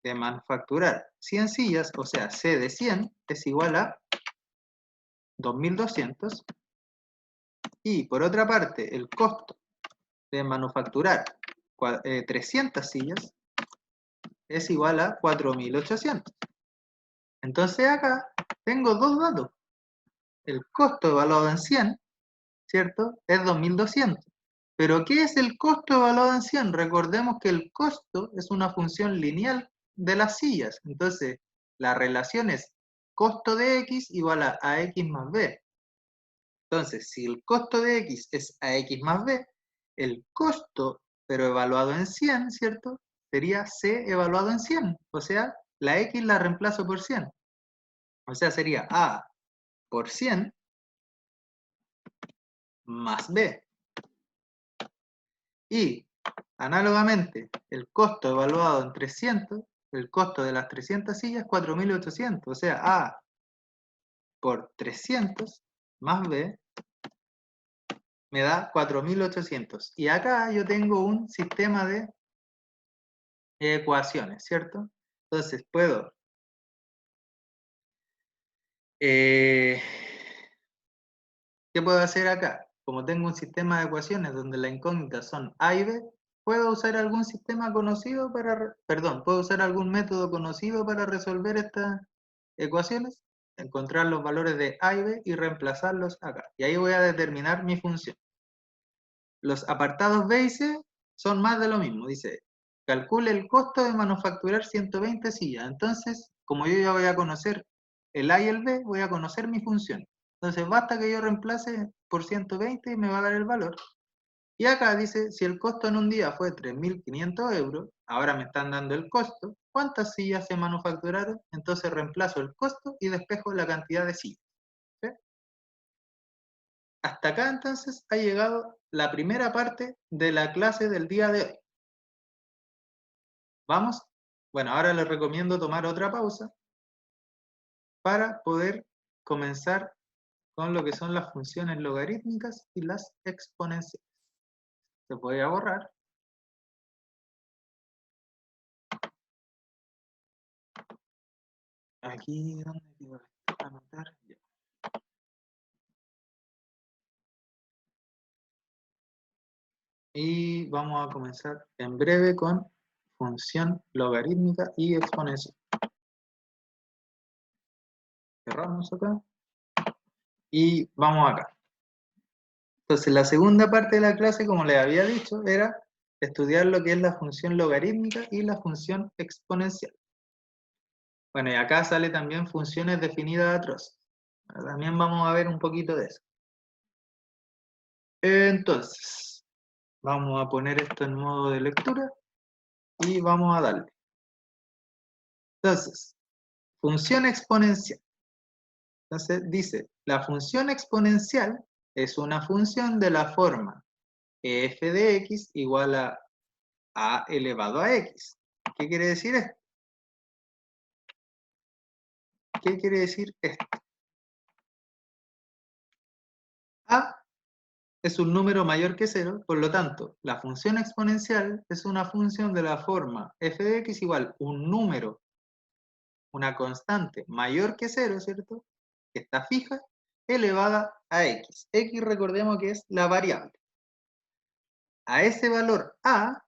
de manufacturar 100 sillas, o sea, C de 100, es igual a 2.200. Y por otra parte, el costo de manufacturar 300 sillas es igual a 4.800. Entonces acá tengo dos datos. El costo evaluado en 100, ¿cierto? Es 2.200. Pero ¿qué es el costo evaluado en 100? Recordemos que el costo es una función lineal de las sillas. Entonces, la relación es costo de X igual a AX más B. Entonces, si el costo de X es AX más B, el costo, pero evaluado en 100, ¿cierto? Sería C evaluado en 100. O sea, la X la reemplazo por 100. O sea, sería A por 100 más B. Y, análogamente, el costo evaluado en 300, el costo de las 300 sillas, 4.800. O sea, A por 300 más B me da 4.800. Y acá yo tengo un sistema de ecuaciones, ¿cierto? Entonces puedo ¿qué puedo hacer acá? Como tengo un sistema de ecuaciones donde las incógnitas son A y B, ¿puedo usar algún sistema conocido para, ¿puedo usar algún método conocido para resolver estas ecuaciones? Encontrar los valores de A y B y reemplazarlos acá. Y ahí voy a determinar mi función. Los apartados B y C son más de lo mismo. Dice, calcule el costo de manufacturar 120 sillas. Entonces, como yo ya voy a conocer el A y el B, voy a conocer mi función. Entonces, basta que yo reemplace por 120 y me va a dar el valor. Y acá dice, si el costo en un día fue 3.500 euros, ahora me están dando el costo, ¿cuántas sillas se manufacturaron? Entonces reemplazo el costo y despejo la cantidad de sillas. ¿Sí? Hasta acá entonces ha llegado la primera parte de la clase del día de hoy. ¿Vamos? Bueno, ahora les recomiendo tomar otra pausa para poder comenzar con lo que son las funciones logarítmicas y las exponenciales. Se puede borrar. Aquí donde quiero anotar. Ya. Y vamos a comenzar en breve con función logarítmica y exponencial. Cerramos acá. Y vamos acá. Entonces, la segunda parte de la clase, como les había dicho, era estudiar lo que es la función logarítmica y la función exponencial. Bueno, y acá sale también funciones definidas a trozos. También vamos a ver un poquito de eso. Entonces, vamos a poner esto en modo de lectura y vamos a darle. Entonces, función exponencial. Entonces, dice, la función exponencial es una función de la forma f de x igual a elevado a x. ¿Qué quiere decir esto? ¿Qué quiere decir esto? A es un número mayor que 0, por lo tanto, la función exponencial es una función de la forma f de x igual un número, una constante mayor que 0, ¿cierto? Que está fija, elevada a x. X recordemos que es la variable. A ese valor a,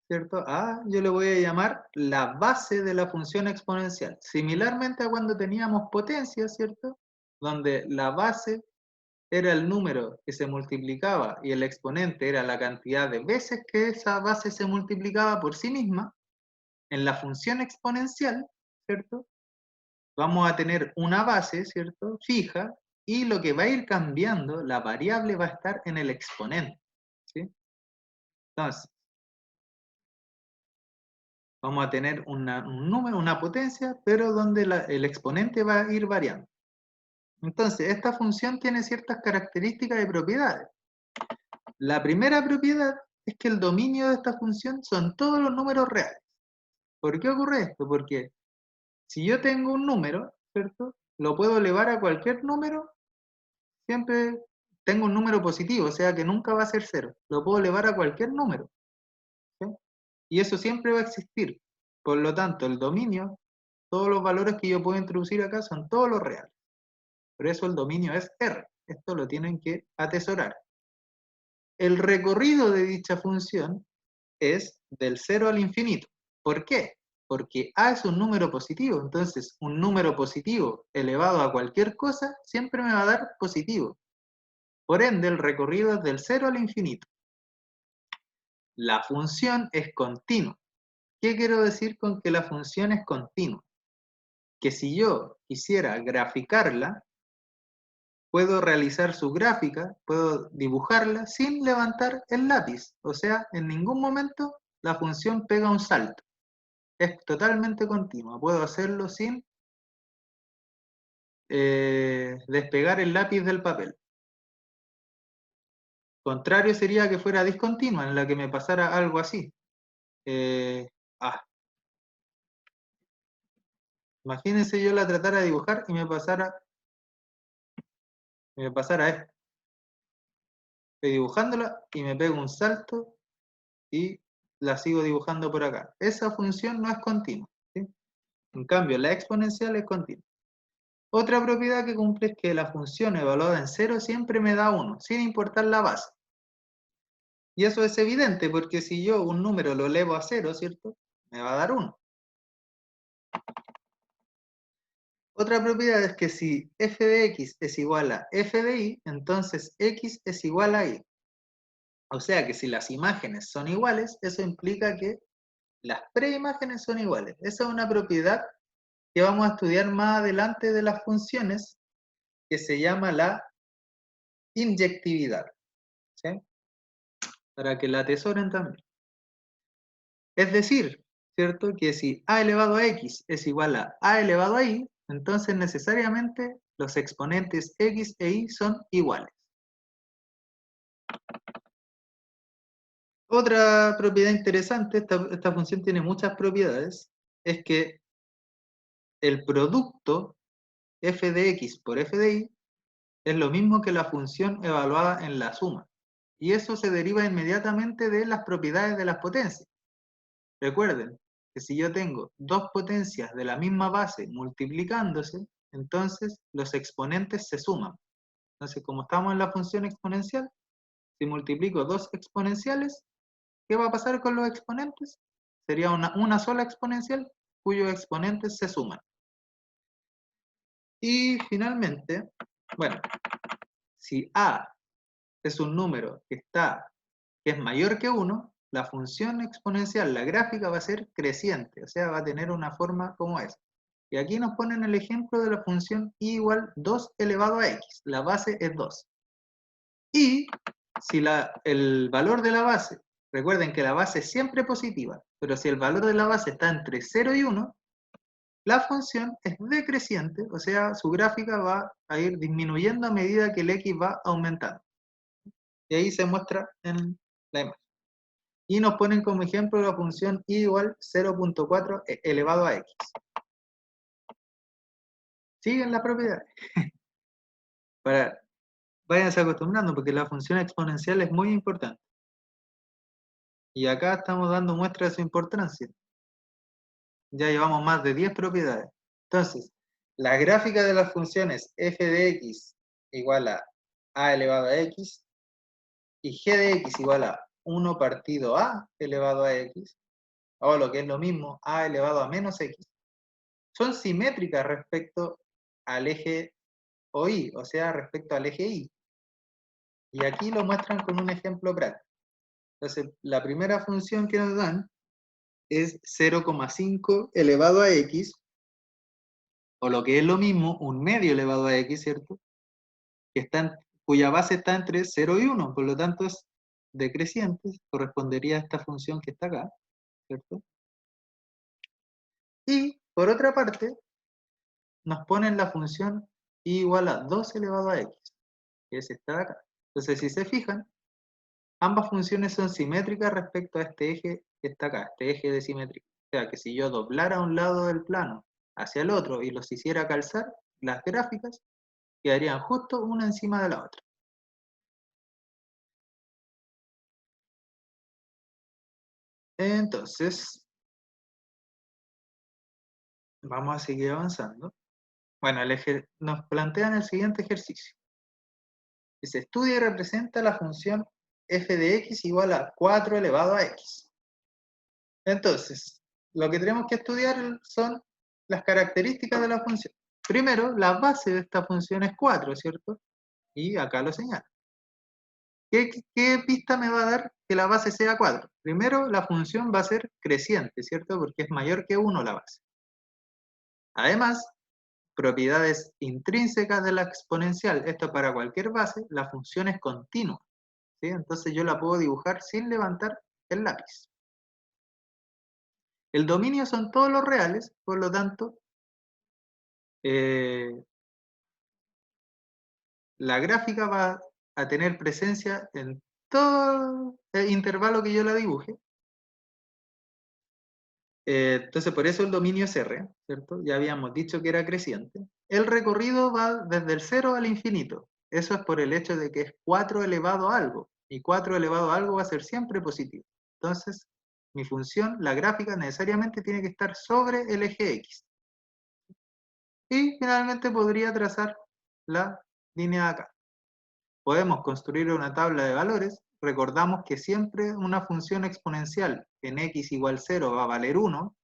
¿cierto? A yo le voy a llamar la base de la función exponencial. Similarmente a cuando teníamos potencia, ¿cierto? Donde la base era el número que se multiplicaba y el exponente era la cantidad de veces que esa base se multiplicaba por sí misma. En la función exponencial, ¿cierto? Vamos a tener una base, ¿cierto? Fija, y lo que va a ir cambiando, la variable va a estar en el exponente, ¿sí? Entonces, vamos a tener un número, una potencia, pero donde el exponente va a ir variando. Entonces, esta función tiene ciertas características y propiedades. La primera propiedad es que el dominio de esta función son todos los números reales. ¿Por qué ocurre esto? Porque si yo tengo un número, ¿cierto? Lo puedo elevar a cualquier número, siempre tengo un número positivo, o sea que nunca va a ser 0. Lo puedo elevar a cualquier número, ¿sí? Y eso siempre va a existir. Por lo tanto, el dominio, todos los valores que yo puedo introducir acá son todos los reales. Por eso el dominio es R. Esto lo tienen que atesorar. El recorrido de dicha función es del 0 al infinito. ¿Por qué? Porque A es un número positivo, entonces un número positivo elevado a cualquier cosa siempre me va a dar positivo. Por ende, el recorrido es del 0 al infinito. La función es continua. ¿Qué quiero decir con que la función es continua? Que si yo quisiera graficarla, puedo realizar su gráfica, puedo dibujarla sin levantar el lápiz. O sea, en ningún momento la función pega un salto. Es totalmente continua. Puedo hacerlo sin despegar el lápiz del papel. Contrario sería que fuera discontinua, en la que me pasara algo así. Imagínense yo la tratara de dibujar y me pasara esto. Estoy dibujándola y me pego un salto y la sigo dibujando por acá. Esa función no es continua, ¿sí? En cambio, la exponencial es continua. Otra propiedad que cumple es que la función evaluada en 0 siempre me da 1, sin importar la base. Y eso es evidente porque si yo un número lo elevo a 0, ¿cierto? Me va a dar 1. Otra propiedad es que si f de x es igual a f de y, entonces x es igual a y. O sea que si las imágenes son iguales, eso implica que las preimágenes son iguales. Esa es una propiedad que vamos a estudiar más adelante de las funciones, que se llama la inyectividad, ¿sí? Para que la atesoren también. Es decir, ¿cierto? Que si a elevado a x es igual a elevado a y, entonces necesariamente los exponentes x e y son iguales. Otra propiedad interesante, esta función tiene muchas propiedades, es que el producto f de x por f de y es lo mismo que la función evaluada en la suma. Y eso se deriva inmediatamente de las propiedades de las potencias. Recuerden que si yo tengo dos potencias de la misma base multiplicándose, entonces los exponentes se suman. Entonces, como estamos en la función exponencial, si multiplico dos exponenciales, ¿qué va a pasar con los exponentes? Sería una sola exponencial cuyos exponentes se suman. Y finalmente, bueno, si a es un número que es mayor que 1, la función exponencial, la gráfica va a ser creciente, o sea, va a tener una forma como esta. Y aquí nos ponen el ejemplo de la función y igual 2 elevado a x, la base es 2. Y si el valor de la base, recuerden que la base es siempre positiva, pero si el valor de la base está entre 0 y 1, la función es decreciente, o sea, su gráfica va a ir disminuyendo a medida que el x va aumentando. Y ahí se muestra en la imagen. Y nos ponen como ejemplo la función y igual 0.4 elevado a x. Siguen la propiedad. Váyanse acostumbrando porque la función exponencial es muy importante. Y acá estamos dando muestra de su importancia. Ya llevamos más de 10 propiedades. Entonces, la gráfica de las funciones f de x igual a elevado a x y g de x igual a 1 partido a elevado a x, o lo que es lo mismo, a elevado a menos x, son simétricas respecto al eje OY, o sea, respecto al eje Y. Y aquí lo muestran con un ejemplo práctico. Entonces, la primera función que nos dan es 0,5 elevado a x, o lo que es lo mismo, un medio elevado a x, ¿cierto? Cuya base está entre 0 y 1, por lo tanto es decreciente, correspondería a esta función que está acá, ¿cierto? Y, por otra parte, nos ponen la función y igual a 2 elevado a x, que es esta de acá. Entonces, si se fijan, ambas funciones son simétricas respecto a este eje que está acá, este eje de simetría, sea, que si yo doblara un lado del plano hacia el otro y los hiciera calzar, las gráficas quedarían justo una encima de la otra. Entonces, vamos a seguir avanzando. Bueno, nos plantean el siguiente ejercicio. Se estudia y representa la función f de x igual a 4 elevado a x. Entonces, lo que tenemos que estudiar son las características de la función. Primero, la base de esta función es 4, ¿cierto? Y acá lo señalo. ¿Qué pista me va a dar que la base sea 4? Primero, la función va a ser creciente, ¿cierto? Porque es mayor que 1 la base. Además, propiedades intrínsecas de la exponencial, esto para cualquier base, la función es continua, ¿sí? Entonces yo la puedo dibujar sin levantar el lápiz. El dominio son todos los reales, por lo tanto, la gráfica va a tener presencia en todo el intervalo que yo la dibuje. Entonces, por eso el dominio es R, ¿cierto? Ya habíamos dicho que era creciente. El recorrido va desde el 0 al infinito. Eso es por el hecho de que es 4 elevado a algo. Y 4 elevado a algo va a ser siempre positivo. Entonces, mi función, la gráfica, necesariamente tiene que estar sobre el eje X. Y finalmente podría trazar la línea de acá. Podemos construir una tabla de valores. Recordamos que siempre una función exponencial en x igual 0 va a valer 1.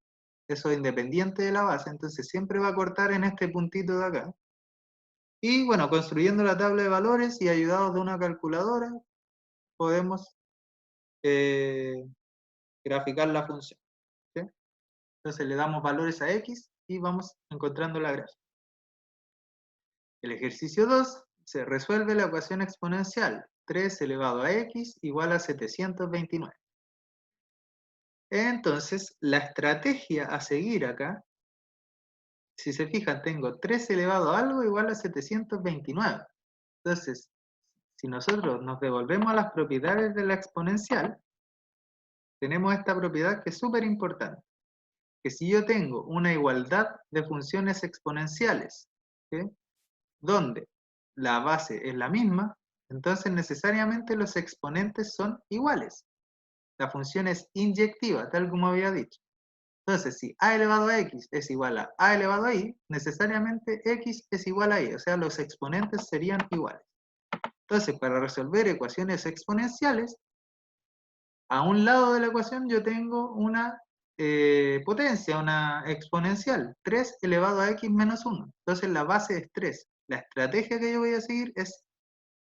Eso es independiente de la base, entonces siempre va a cortar en este puntito de acá. Y bueno, construyendo la tabla de valores y ayudados de una calculadora, podemos graficar la función, ¿sí? Entonces le damos valores a x y vamos encontrando la gráfica. El ejercicio 2 se resuelve la ecuación exponencial 3 elevado a x igual a 729. Entonces, la estrategia a seguir acá, si se fijan, tengo 3 elevado a algo igual a 729. Entonces, si nosotros nos devolvemos a las propiedades de la exponencial, tenemos esta propiedad que es súper importante, que si yo tengo una igualdad de funciones exponenciales, ¿sí?, donde la base es la misma, entonces necesariamente los exponentes son iguales. La función es inyectiva, tal como había dicho. Entonces, si a elevado a x es igual a elevado a y, necesariamente x es igual a y, o sea, los exponentes serían iguales. Entonces, para resolver ecuaciones exponenciales, a un lado de la ecuación yo tengo una potencia, una exponencial, 3 elevado a x menos 1. Entonces, la base es 3. La estrategia que yo voy a seguir es,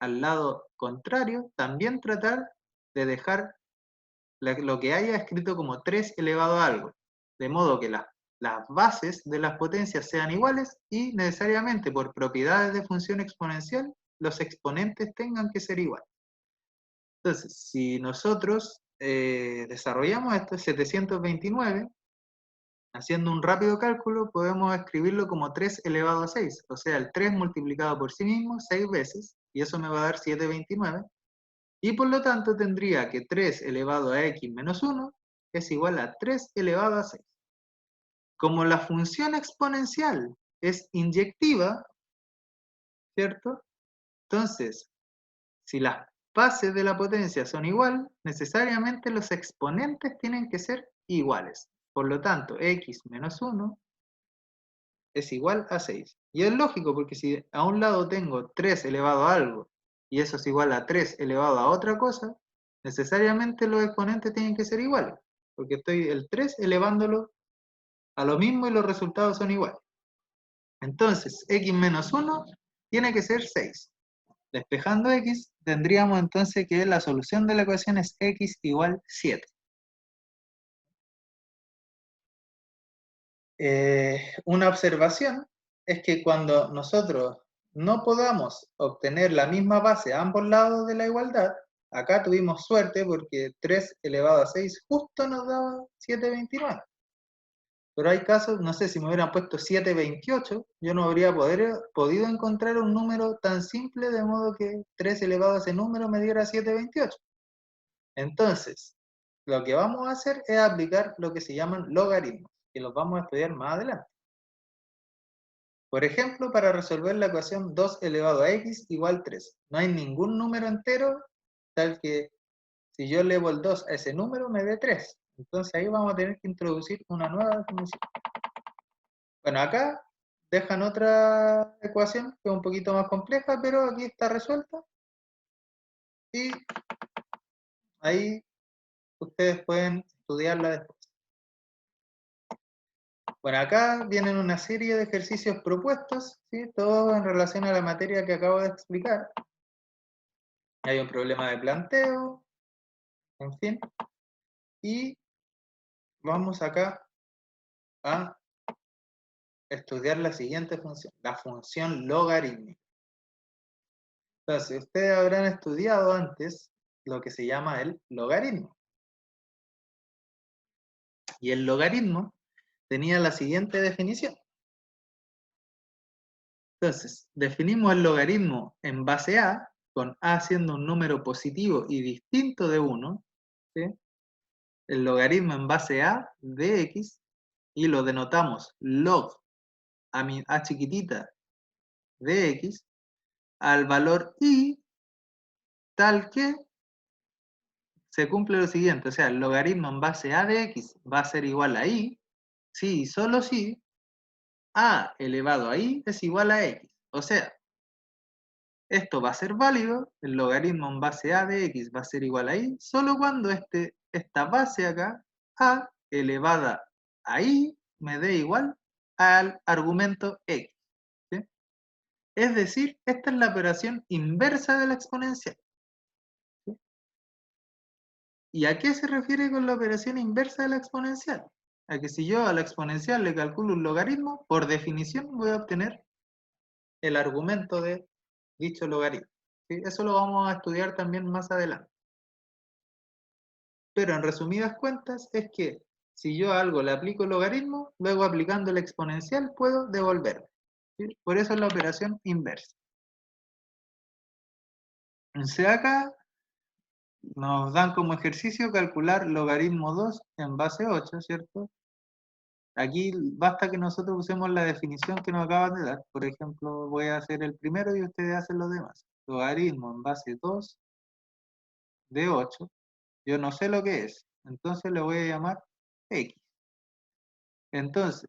al lado contrario, también tratar de dejar lo que haya escrito como 3 elevado a algo, de modo que las bases de las potencias sean iguales y necesariamente por propiedades de función exponencial los exponentes tengan que ser iguales. Entonces, si nosotros desarrollamos esto 729, haciendo un rápido cálculo, podemos escribirlo como 3 elevado a 6, o sea, el 3 multiplicado por sí mismo 6 veces, y eso me va a dar 729. Y por lo tanto tendría que 3 elevado a x menos 1 es igual a 3 elevado a 6. Como la función exponencial es inyectiva, ¿cierto? Entonces, si las bases de la potencia son igual, necesariamente los exponentes tienen que ser iguales. Por lo tanto, x menos 1 es igual a 6. Y es lógico, porque si a un lado tengo 3 elevado a algo, y eso es igual a 3 elevado a otra cosa, necesariamente los exponentes tienen que ser iguales, porque estoy el 3 elevándolo a lo mismo y los resultados son iguales. Entonces, x menos 1 tiene que ser 6. Despejando x, tendríamos entonces que la solución de la ecuación es x igual 7. Una observación es que cuando nosotros no podamos obtener la misma base a ambos lados de la igualdad, acá tuvimos suerte porque 3 elevado a 6 justo nos daba 729. Pero hay casos, no sé, si me hubieran puesto 728, yo no habría podido encontrar un número tan simple de modo que 3 elevado a ese número me diera 728. Entonces, lo que vamos a hacer es aplicar lo que se llaman logaritmos, que los vamos a estudiar más adelante. Por ejemplo, para resolver la ecuación 2 elevado a x igual 3, no hay ningún número entero tal que si yo elevo el 2 a ese número me dé 3. Entonces ahí vamos a tener que introducir una nueva definición. Bueno, acá dejan otra ecuación que es un poquito más compleja, pero aquí está resuelta. Y ahí ustedes pueden estudiarla después. Bueno, acá vienen una serie de ejercicios propuestos, ¿sí? Todos en relación a la materia que acabo de explicar. Hay un problema de planteo, en fin. Y vamos acá a estudiar la siguiente función, la función logarítmica. Entonces, ustedes habrán estudiado antes lo que se llama el logaritmo. Y el logaritmo tenía la siguiente definición. Entonces, definimos el logaritmo en base a, con a siendo un número positivo y distinto de 1, ¿sí? El logaritmo en base a de x, y lo denotamos log a chiquitita de x, al valor i, tal que se cumple lo siguiente, o sea, el logaritmo en base a de x va a ser igual a i, si y solo si a elevado a i es igual a x. O sea, esto va a ser válido, el logaritmo en base a de x va a ser igual a i, solo cuando esta base acá, a elevada a i, me dé igual al argumento x. ¿Sí? Es decir, esta es la operación inversa de la exponencial. ¿Sí? ¿Y a qué se refiere con la operación inversa de la exponencial? A que si yo a la exponencial le calculo un logaritmo, por definición voy a obtener el argumento de dicho logaritmo. ¿Sí? Eso lo vamos a estudiar también más adelante. Pero en resumidas cuentas es que si yo a algo le aplico el logaritmo, luego aplicando el exponencial puedo devolverlo. ¿Sí? Por eso es la operación inversa. Entonces acá nos dan como ejercicio calcular logaritmo 2 en base 8, ¿cierto? Aquí basta que nosotros usemos la definición que nos acaban de dar. Por ejemplo, voy a hacer el primero y ustedes hacen los demás. Logaritmo en base 2 de 8. Yo no sé lo que es, entonces le voy a llamar x. Entonces,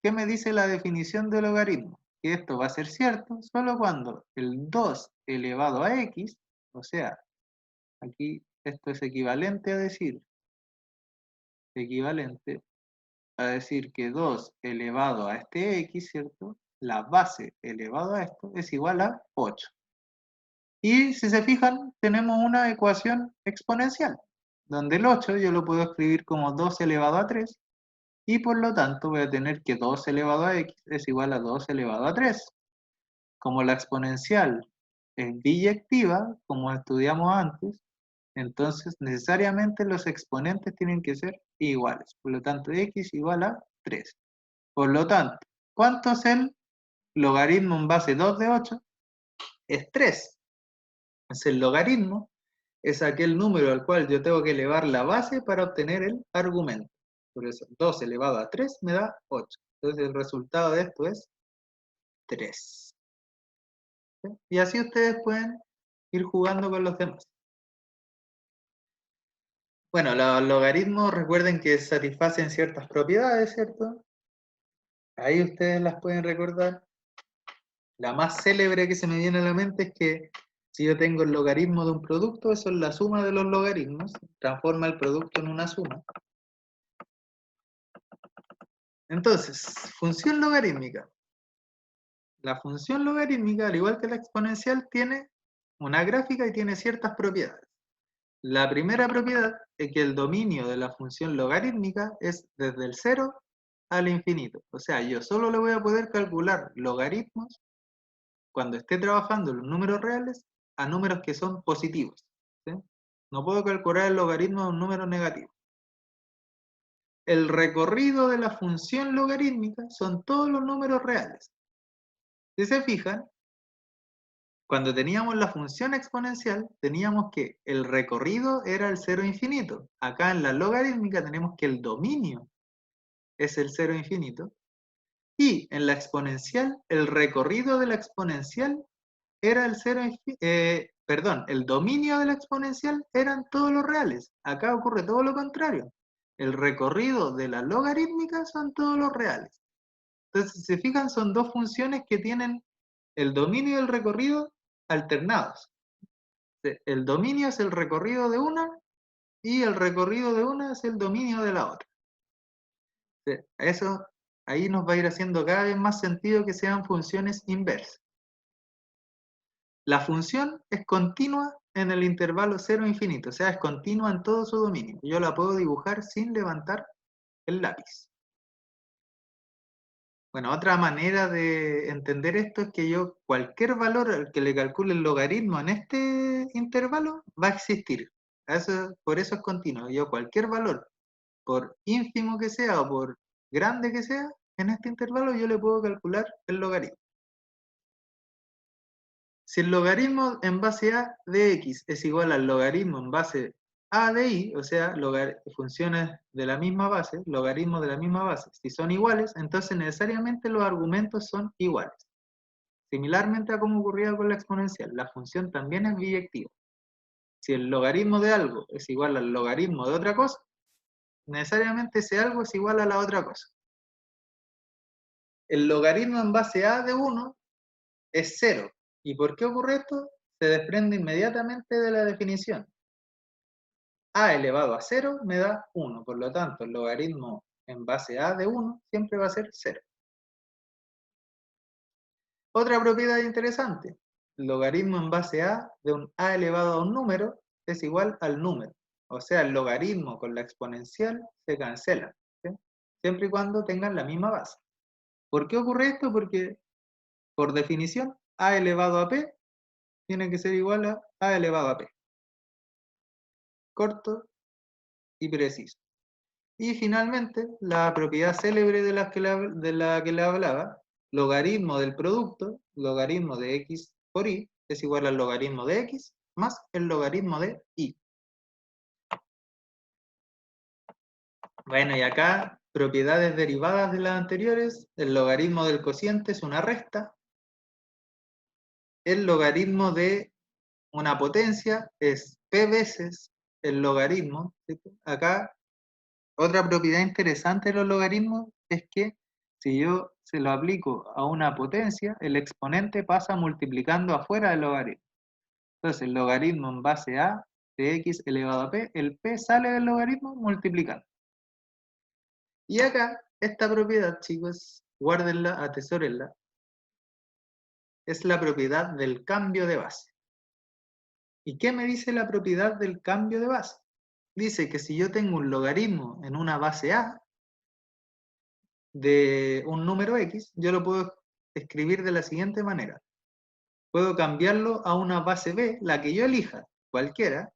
¿qué me dice la definición de logaritmo? Que esto va a ser cierto solo cuando el 2 elevado a x, o sea, aquí esto es equivalente a decir que 2 elevado a este x, ¿cierto? La base elevado a esto es igual a 8. Y si se fijan, tenemos una ecuación exponencial, donde el 8 yo lo puedo escribir como 2 elevado a 3, y por lo tanto voy a tener que 2 elevado a x es igual a 2 elevado a 3. Como la exponencial es biyectiva, como estudiamos antes, entonces necesariamente los exponentes tienen que ser iguales. Por lo tanto, x igual a 3. Por lo tanto, ¿cuánto es el logaritmo en base 2 de 8? Es 3. Entonces el logaritmo es aquel número al cual yo tengo que elevar la base para obtener el argumento. Por eso 2 elevado a 3 me da 8. Entonces el resultado de esto es 3. ¿Sí? Y así ustedes pueden ir jugando con los demás. Bueno, los logaritmos recuerden que satisfacen ciertas propiedades, ¿cierto? Ahí ustedes las pueden recordar. La más célebre que se me viene a la mente es que si yo tengo el logaritmo de un producto, eso es la suma de los logaritmos, transforma el producto en una suma. Entonces, función logarítmica. La función logarítmica, al igual que la exponencial, tiene una gráfica y tiene ciertas propiedades. La primera propiedad es que el dominio de la función logarítmica es desde el 0 al infinito. O sea, yo solo le voy a poder calcular logaritmos cuando esté trabajando los números reales a números que son positivos. ¿Sí? No puedo calcular el logaritmo de un número negativo. El recorrido de la función logarítmica son todos los números reales. Si se fijan, Cuando teníamos la función exponencial, teníamos que el recorrido era el cero infinito. Acá en la logarítmica tenemos que el dominio es el cero infinito. Y en la exponencial, el recorrido de la exponencial era el cero infinito. Perdón, el dominio de la exponencial eran todos los reales. Acá ocurre todo lo contrario. El recorrido de la logarítmica son todos los reales. Entonces, si se fijan, son dos funciones que tienen el dominio y el recorrido alternados. El dominio es el recorrido de una y el recorrido de una es el dominio de la otra. Eso ahí nos va a ir haciendo cada vez más sentido que sean funciones inversas. La función es continua en el intervalo 0 infinito, o sea, es continua en todo su dominio. Yo la puedo dibujar sin levantar el lápiz. Bueno, otra manera de entender esto es que yo cualquier valor al que le calcule el logaritmo en este intervalo va a existir. Por eso es continuo. Yo cualquier valor, por ínfimo que sea o por grande que sea, en este intervalo yo le puedo calcular el logaritmo. Si el logaritmo en base a de x es igual al logaritmo en base a de y, o sea, funciones de la misma base, logaritmos de la misma base, si son iguales, entonces necesariamente los argumentos son iguales. Similarmente a como ocurría con la exponencial, la función también es biyectiva. Si el logaritmo de algo es igual al logaritmo de otra cosa, necesariamente ese algo es igual a la otra cosa. El logaritmo en base a de 1 es 0. ¿Y por qué ocurre esto? Se desprende inmediatamente de la definición. A elevado a 0 me da 1, por lo tanto el logaritmo en base a de 1 siempre va a ser 0. Otra propiedad interesante, el logaritmo en base a de un a elevado a un número es igual al número. O sea, el logaritmo con la exponencial se cancela, ¿sí? Siempre y cuando tengan la misma base. ¿Por qué ocurre esto? Porque, por definición, a elevado a p tiene que ser igual a elevado a p. Corto y preciso. Y finalmente, la propiedad célebre de la que le hablaba, logaritmo del producto, logaritmo de x por y, es igual al logaritmo de x más el logaritmo de y. Bueno, y acá, propiedades derivadas de las anteriores, el logaritmo del cociente es una resta, el logaritmo de una potencia es p veces el logaritmo. ¿Sí? Acá, otra propiedad interesante de los logaritmos es que si yo se lo aplico a una potencia, el exponente pasa multiplicando afuera del logaritmo. Entonces, el logaritmo en base a de x elevado a p, el p sale del logaritmo multiplicando. Y acá, esta propiedad, chicos, guárdenla, atesórenla, es la propiedad del cambio de base. ¿Y qué me dice la propiedad del cambio de base? Dice que si yo tengo un logaritmo en una base a de un número x, yo lo puedo escribir de la siguiente manera. Puedo cambiarlo a una base b, la que yo elija, cualquiera,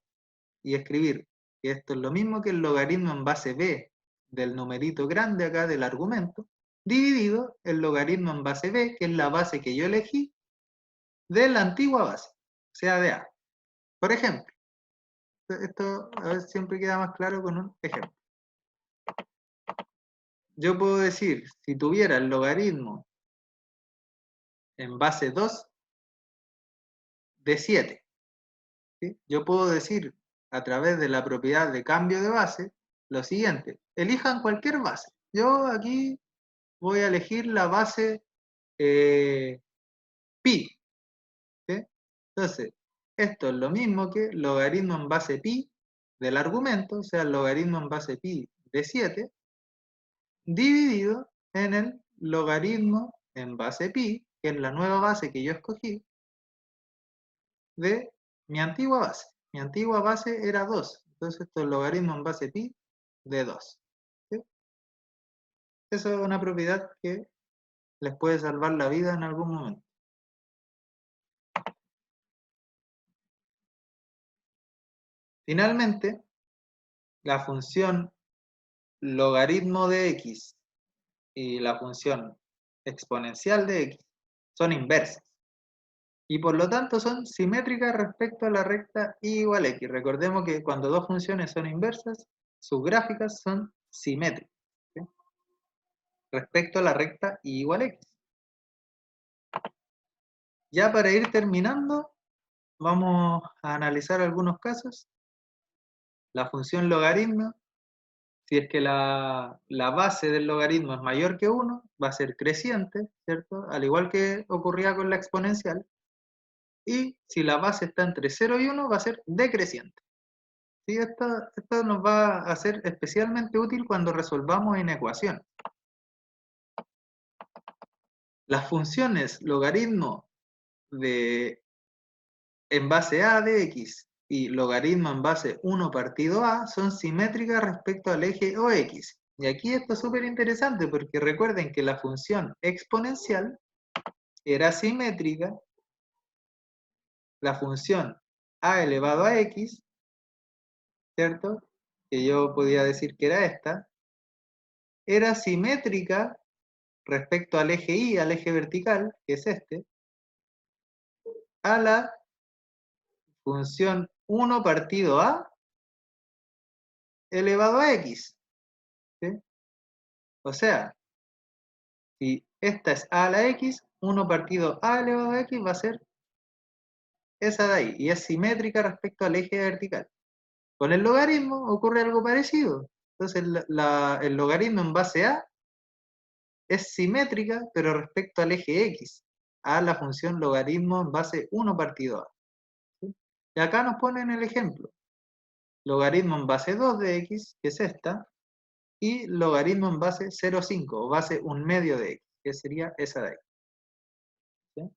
y escribir que esto es lo mismo que el logaritmo en base b del numerito grande acá del argumento, dividido el logaritmo en base b, que es la base que yo elegí, de la antigua base, o sea, de a. Por ejemplo, esto a ver, siempre queda más claro con un ejemplo. Yo puedo decir, si tuviera el logaritmo en base 2 de 7, ¿sí? Yo puedo decir a través de la propiedad de cambio de base lo siguiente, elijan cualquier base. Yo aquí voy a elegir la base pi. ¿Sí? Entonces, esto es lo mismo que logaritmo en base pi del argumento, o sea, el logaritmo en base pi de 7, dividido en el logaritmo en base pi, que es la nueva base que yo escogí, de mi antigua base. Mi antigua base era 2, entonces esto es el logaritmo en base pi de 2. ¿Sí? Eso es una propiedad que les puede salvar la vida en algún momento. Finalmente, la función logaritmo de x y la función exponencial de x son inversas. Y por lo tanto son simétricas respecto a la recta y igual a x. Recordemos que cuando dos funciones son inversas, sus gráficas son simétricas, ¿sí? Respecto a la recta y igual a x. Ya para ir terminando, vamos a analizar algunos casos. La función logaritmo, si es que la base del logaritmo es mayor que 1, va a ser creciente, ¿cierto? Al igual que ocurría con la exponencial. Y si la base está entre 0 y 1, va a ser decreciente. ¿Sí? Esto nos va a ser especialmente útil cuando resolvamos en ecuaciones. Las funciones logaritmo en base a de x y logaritmo en base 1 partido a son simétricas respecto al eje o x. Y aquí esto es súper interesante porque recuerden que la función exponencial era simétrica, la función a elevado a x, ¿cierto? Que yo podía decir que era esta, era simétrica respecto al eje y, al eje vertical, que es este, a la función 1 partido a elevado a x, ¿sí? O sea, si esta es a la x, 1 partido a elevado a x va a ser esa de ahí, y es simétrica respecto al eje vertical. Con el logaritmo ocurre algo parecido. Entonces el logaritmo en base a es simétrica, pero respecto al eje x, a la función logaritmo en base 1 partido a. ¿Sí? Y acá nos ponen el ejemplo. Logaritmo en base 2 de x, que es esta, y logaritmo en base 0,5 o base 1/2 de x, que sería esa de ahí. ¿Sí?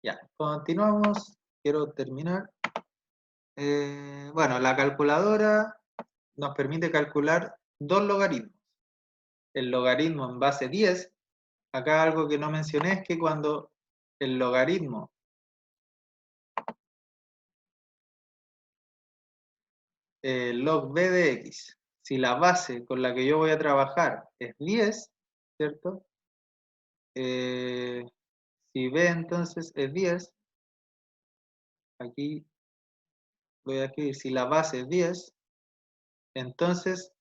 Ya, continuamos. Quiero terminar. Bueno, la calculadora nos permite calcular dos logaritmos. El logaritmo en base 10, acá algo que no mencioné es que cuando el logaritmo log b de x, si la base con la que yo voy a trabajar es 10, ¿cierto? Si b entonces es 10, aquí voy a escribir, si la base es 10, entonces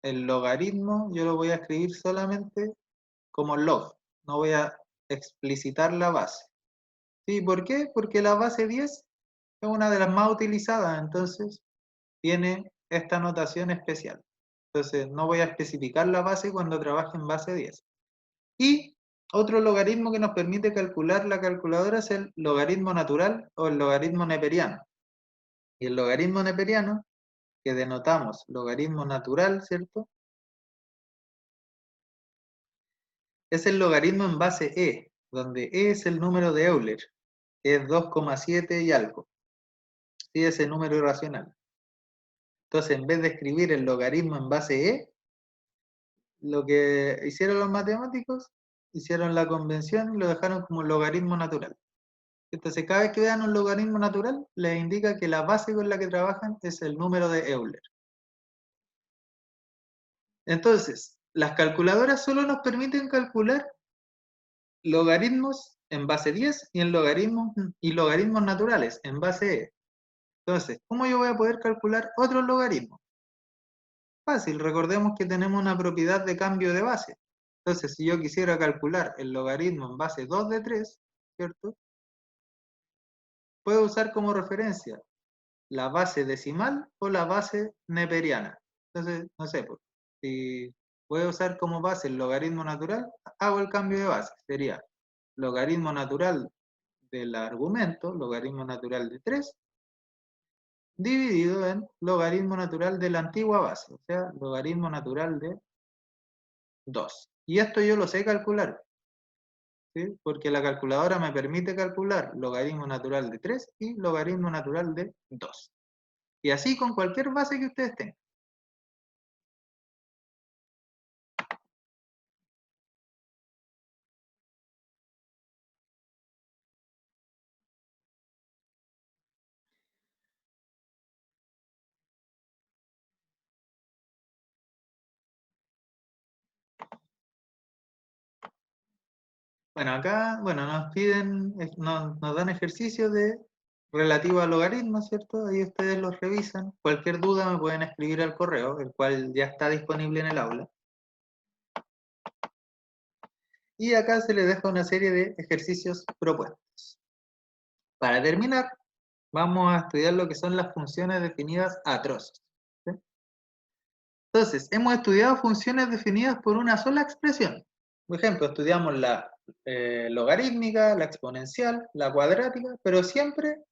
el logaritmo yo lo voy a escribir solamente como log, no voy a explicitar la base. ¿Sí? ¿Por qué? Porque la base 10 es una de las más utilizadas, entonces tiene esta notación especial. Entonces no voy a especificar la base cuando trabaje en base 10. Y otro logaritmo que nos permite calcular la calculadora es el logaritmo natural o el logaritmo neperiano. Y el logaritmo neperiano, que denotamos logaritmo natural, ¿cierto? Es el logaritmo en base e, donde e es el número de Euler, que es 2,7 y algo. Sí, ese número irracional. Entonces, en vez de escribir el logaritmo en base e, lo que hicieron los matemáticos, hicieron la convención y lo dejaron como logaritmo natural. Entonces, cada vez que vean un logaritmo natural, les indica que la base con la que trabajan es el número de Euler. Entonces, las calculadoras solo nos permiten calcular logaritmos en base 10 y logaritmos naturales en base e. Entonces, ¿cómo yo voy a poder calcular otros logaritmos? Fácil, recordemos que tenemos una propiedad de cambio de base. Entonces, si yo quisiera calcular el logaritmo en base 2 de 3, ¿cierto? Puedo usar como referencia la base decimal o la base neperiana. Entonces, no sé, pues, si voy a usar como base el logaritmo natural, hago el cambio de base. Sería logaritmo natural del argumento, logaritmo natural de 3, dividido en logaritmo natural de la antigua base, o sea, logaritmo natural de 2. Y esto yo lo sé calcular, ¿sí? Porque la calculadora me permite calcular logaritmo natural de 3 y logaritmo natural de 2. Y así con cualquier base que ustedes tengan. Bueno, acá, bueno, nos piden, nos dan ejercicios de relativo a logaritmos, ¿cierto? Ahí ustedes los revisan. Cualquier duda me pueden escribir al correo, el cual ya está disponible en el aula. Y acá se les deja una serie de ejercicios propuestos. Para terminar, vamos a estudiar lo que son las funciones definidas a trozos. ¿Sí? Entonces, hemos estudiado funciones definidas por una sola expresión. Por ejemplo, estudiamos la logarítmica, la exponencial, la cuadrática, pero siempre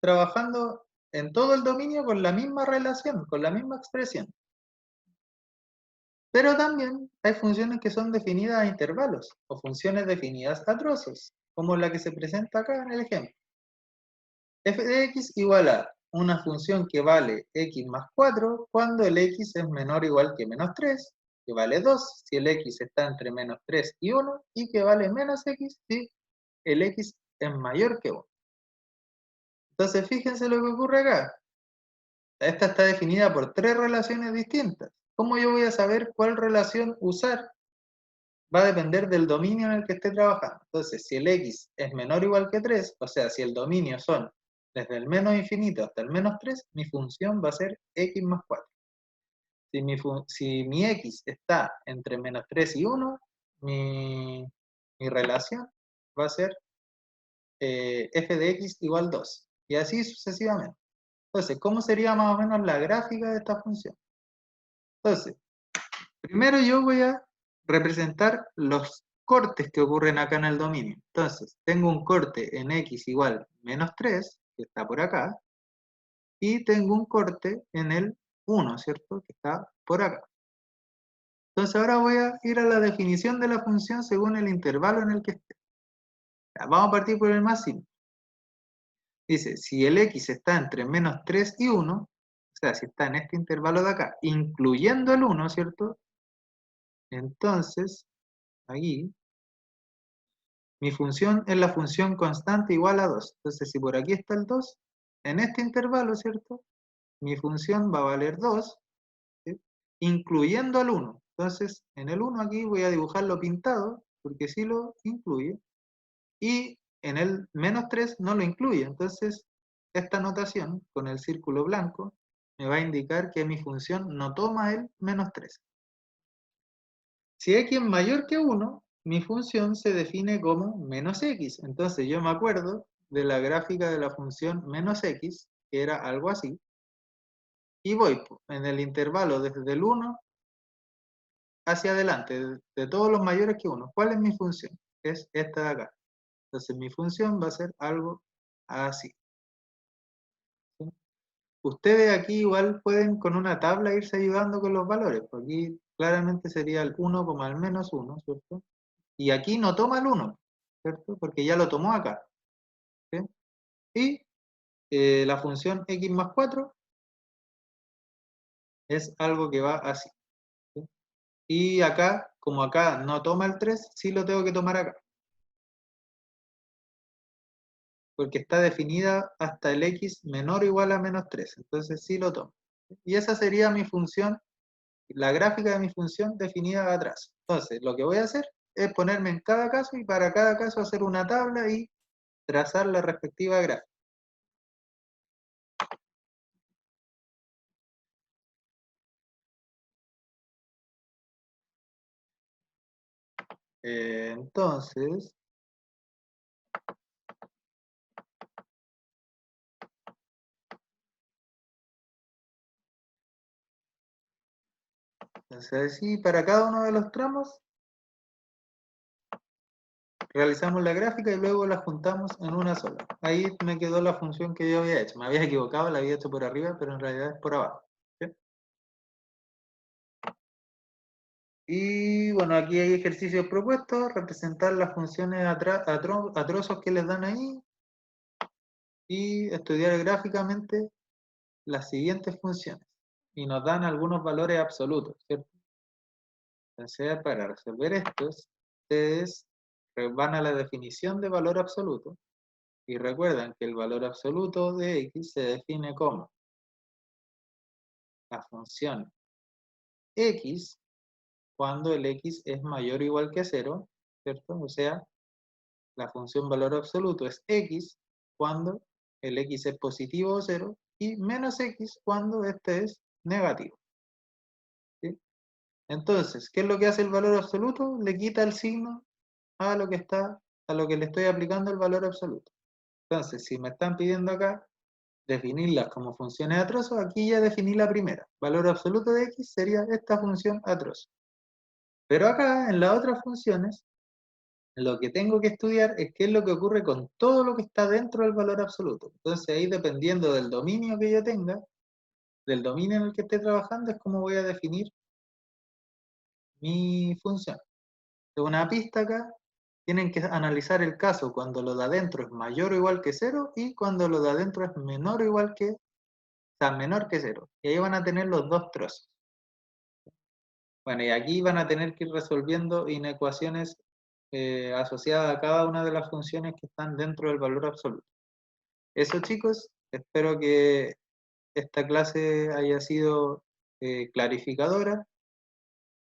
trabajando en todo el dominio con la misma relación, con la misma expresión. Pero también hay funciones que son definidas a intervalos o funciones definidas a trozos, como la que se presenta acá en el ejemplo. F de x igual a una función que vale x más 4 cuando el x es menor o igual que menos 3, que vale 2 si el x está entre menos 3 y 1, y que vale menos x si el x es mayor que 1. Entonces fíjense lo que ocurre acá. Esta está definida por tres relaciones distintas. ¿Cómo yo voy a saber cuál relación usar? Va a depender del dominio en el que esté trabajando. Entonces, si el x es menor o igual que 3, o sea, si el dominio son desde el menos infinito hasta el menos 3, mi función va a ser x más 4. Si mi x está entre menos 3 y 1, mi relación va a ser f de x igual 2. Y así sucesivamente. Entonces, ¿cómo sería más o menos la gráfica de esta función? Entonces, primero yo voy a representar los cortes que ocurren acá en el dominio. Entonces, tengo un corte en x igual menos 3, que está por acá, y tengo un corte en el 1, ¿cierto? Que está por acá. Entonces ahora voy a ir a la definición de la función según el intervalo en el que esté. Vamos a partir por el más simple. Dice, si el x está entre menos 3 y 1, o sea, si está en este intervalo de acá, incluyendo el 1, ¿cierto? Entonces, aquí, mi función es la función constante igual a 2. Entonces, si por aquí está el 2, en este intervalo, ¿cierto? Mi función va a valer 2, ¿sí? Incluyendo al 1. Entonces, en el 1 aquí voy a dibujarlo pintado, porque sí lo incluye. Y en el menos 3 no lo incluye. Entonces, esta notación con el círculo blanco me va a indicar que mi función no toma el menos 3. Si x es mayor que 1, mi función se define como menos x. Entonces yo me acuerdo de la gráfica de la función menos x, que era algo así, y voy en el intervalo desde el 1 hacia adelante, de todos los mayores que 1. ¿Cuál es mi función? Es esta de acá. Entonces mi función va a ser algo así. ¿Sí? Ustedes aquí igual pueden con una tabla irse ayudando con los valores. Porque aquí claramente sería el 1 como el menos 1, ¿cierto? Y aquí no toma el 1, ¿cierto? Porque ya lo tomó acá. ¿Sí? Y la función x más 4 es algo que va así. ¿Sí? Y acá, como acá no toma el 3, sí lo tengo que tomar acá. Porque está definida hasta el x menor o igual a menos 3. Entonces sí lo tomo. Y esa sería mi función, la gráfica de mi función definida atrás. Entonces, lo que voy a hacer es ponerme en cada caso y para cada caso hacer una tabla y trazar la respectiva gráfica. Entonces, así para cada uno de los tramos realizamos la gráfica y luego la juntamos en una sola. Ahí me quedó la función que yo había hecho. Me había equivocado, la había hecho por arriba, pero en realidad es por abajo. ¿Sí? Y bueno, aquí hay ejercicios propuestos, representar las funciones a trozos que les dan ahí y estudiar gráficamente las siguientes funciones. Y nos dan algunos valores absolutos, ¿cierto? Entonces, para resolver estos, ustedes van a la definición de valor absoluto y recuerdan que el valor absoluto de x se define como la función x cuando el x es mayor o igual que 0, ¿cierto? O sea, la función valor absoluto es x cuando el x es positivo o 0 y menos x cuando este es negativo. ¿Sí? Entonces, ¿qué es lo que hace el valor absoluto? Le quita el signo a lo que le estoy aplicando el valor absoluto. Entonces, si me están pidiendo acá definirlas como funciones a trozos, aquí ya definí la primera. Valor absoluto de x sería esta función a trozos. Pero acá, en las otras funciones, lo que tengo que estudiar es qué es lo que ocurre con todo lo que está dentro del valor absoluto. Entonces ahí, dependiendo del dominio que yo tenga, del dominio en el que esté trabajando, es como voy a definir mi función. De una pista acá, tienen que analizar el caso cuando lo de adentro es mayor o igual que 0 y cuando lo de adentro es menor o igual que, o sea, menor que 0. Y ahí van a tener los dos trozos. Bueno, y aquí van a tener que ir resolviendo inecuaciones asociadas a cada una de las funciones que están dentro del valor absoluto. Eso, chicos, espero que esta clase haya sido clarificadora.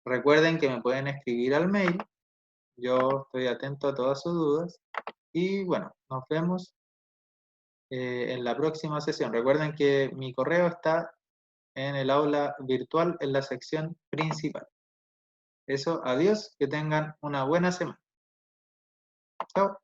Recuerden que me pueden escribir al mail, yo estoy atento a todas sus dudas. Y bueno, nos vemos en la próxima sesión. Recuerden que mi correo está en el aula virtual en la sección principal. Eso, adiós, que tengan una buena semana. Chao.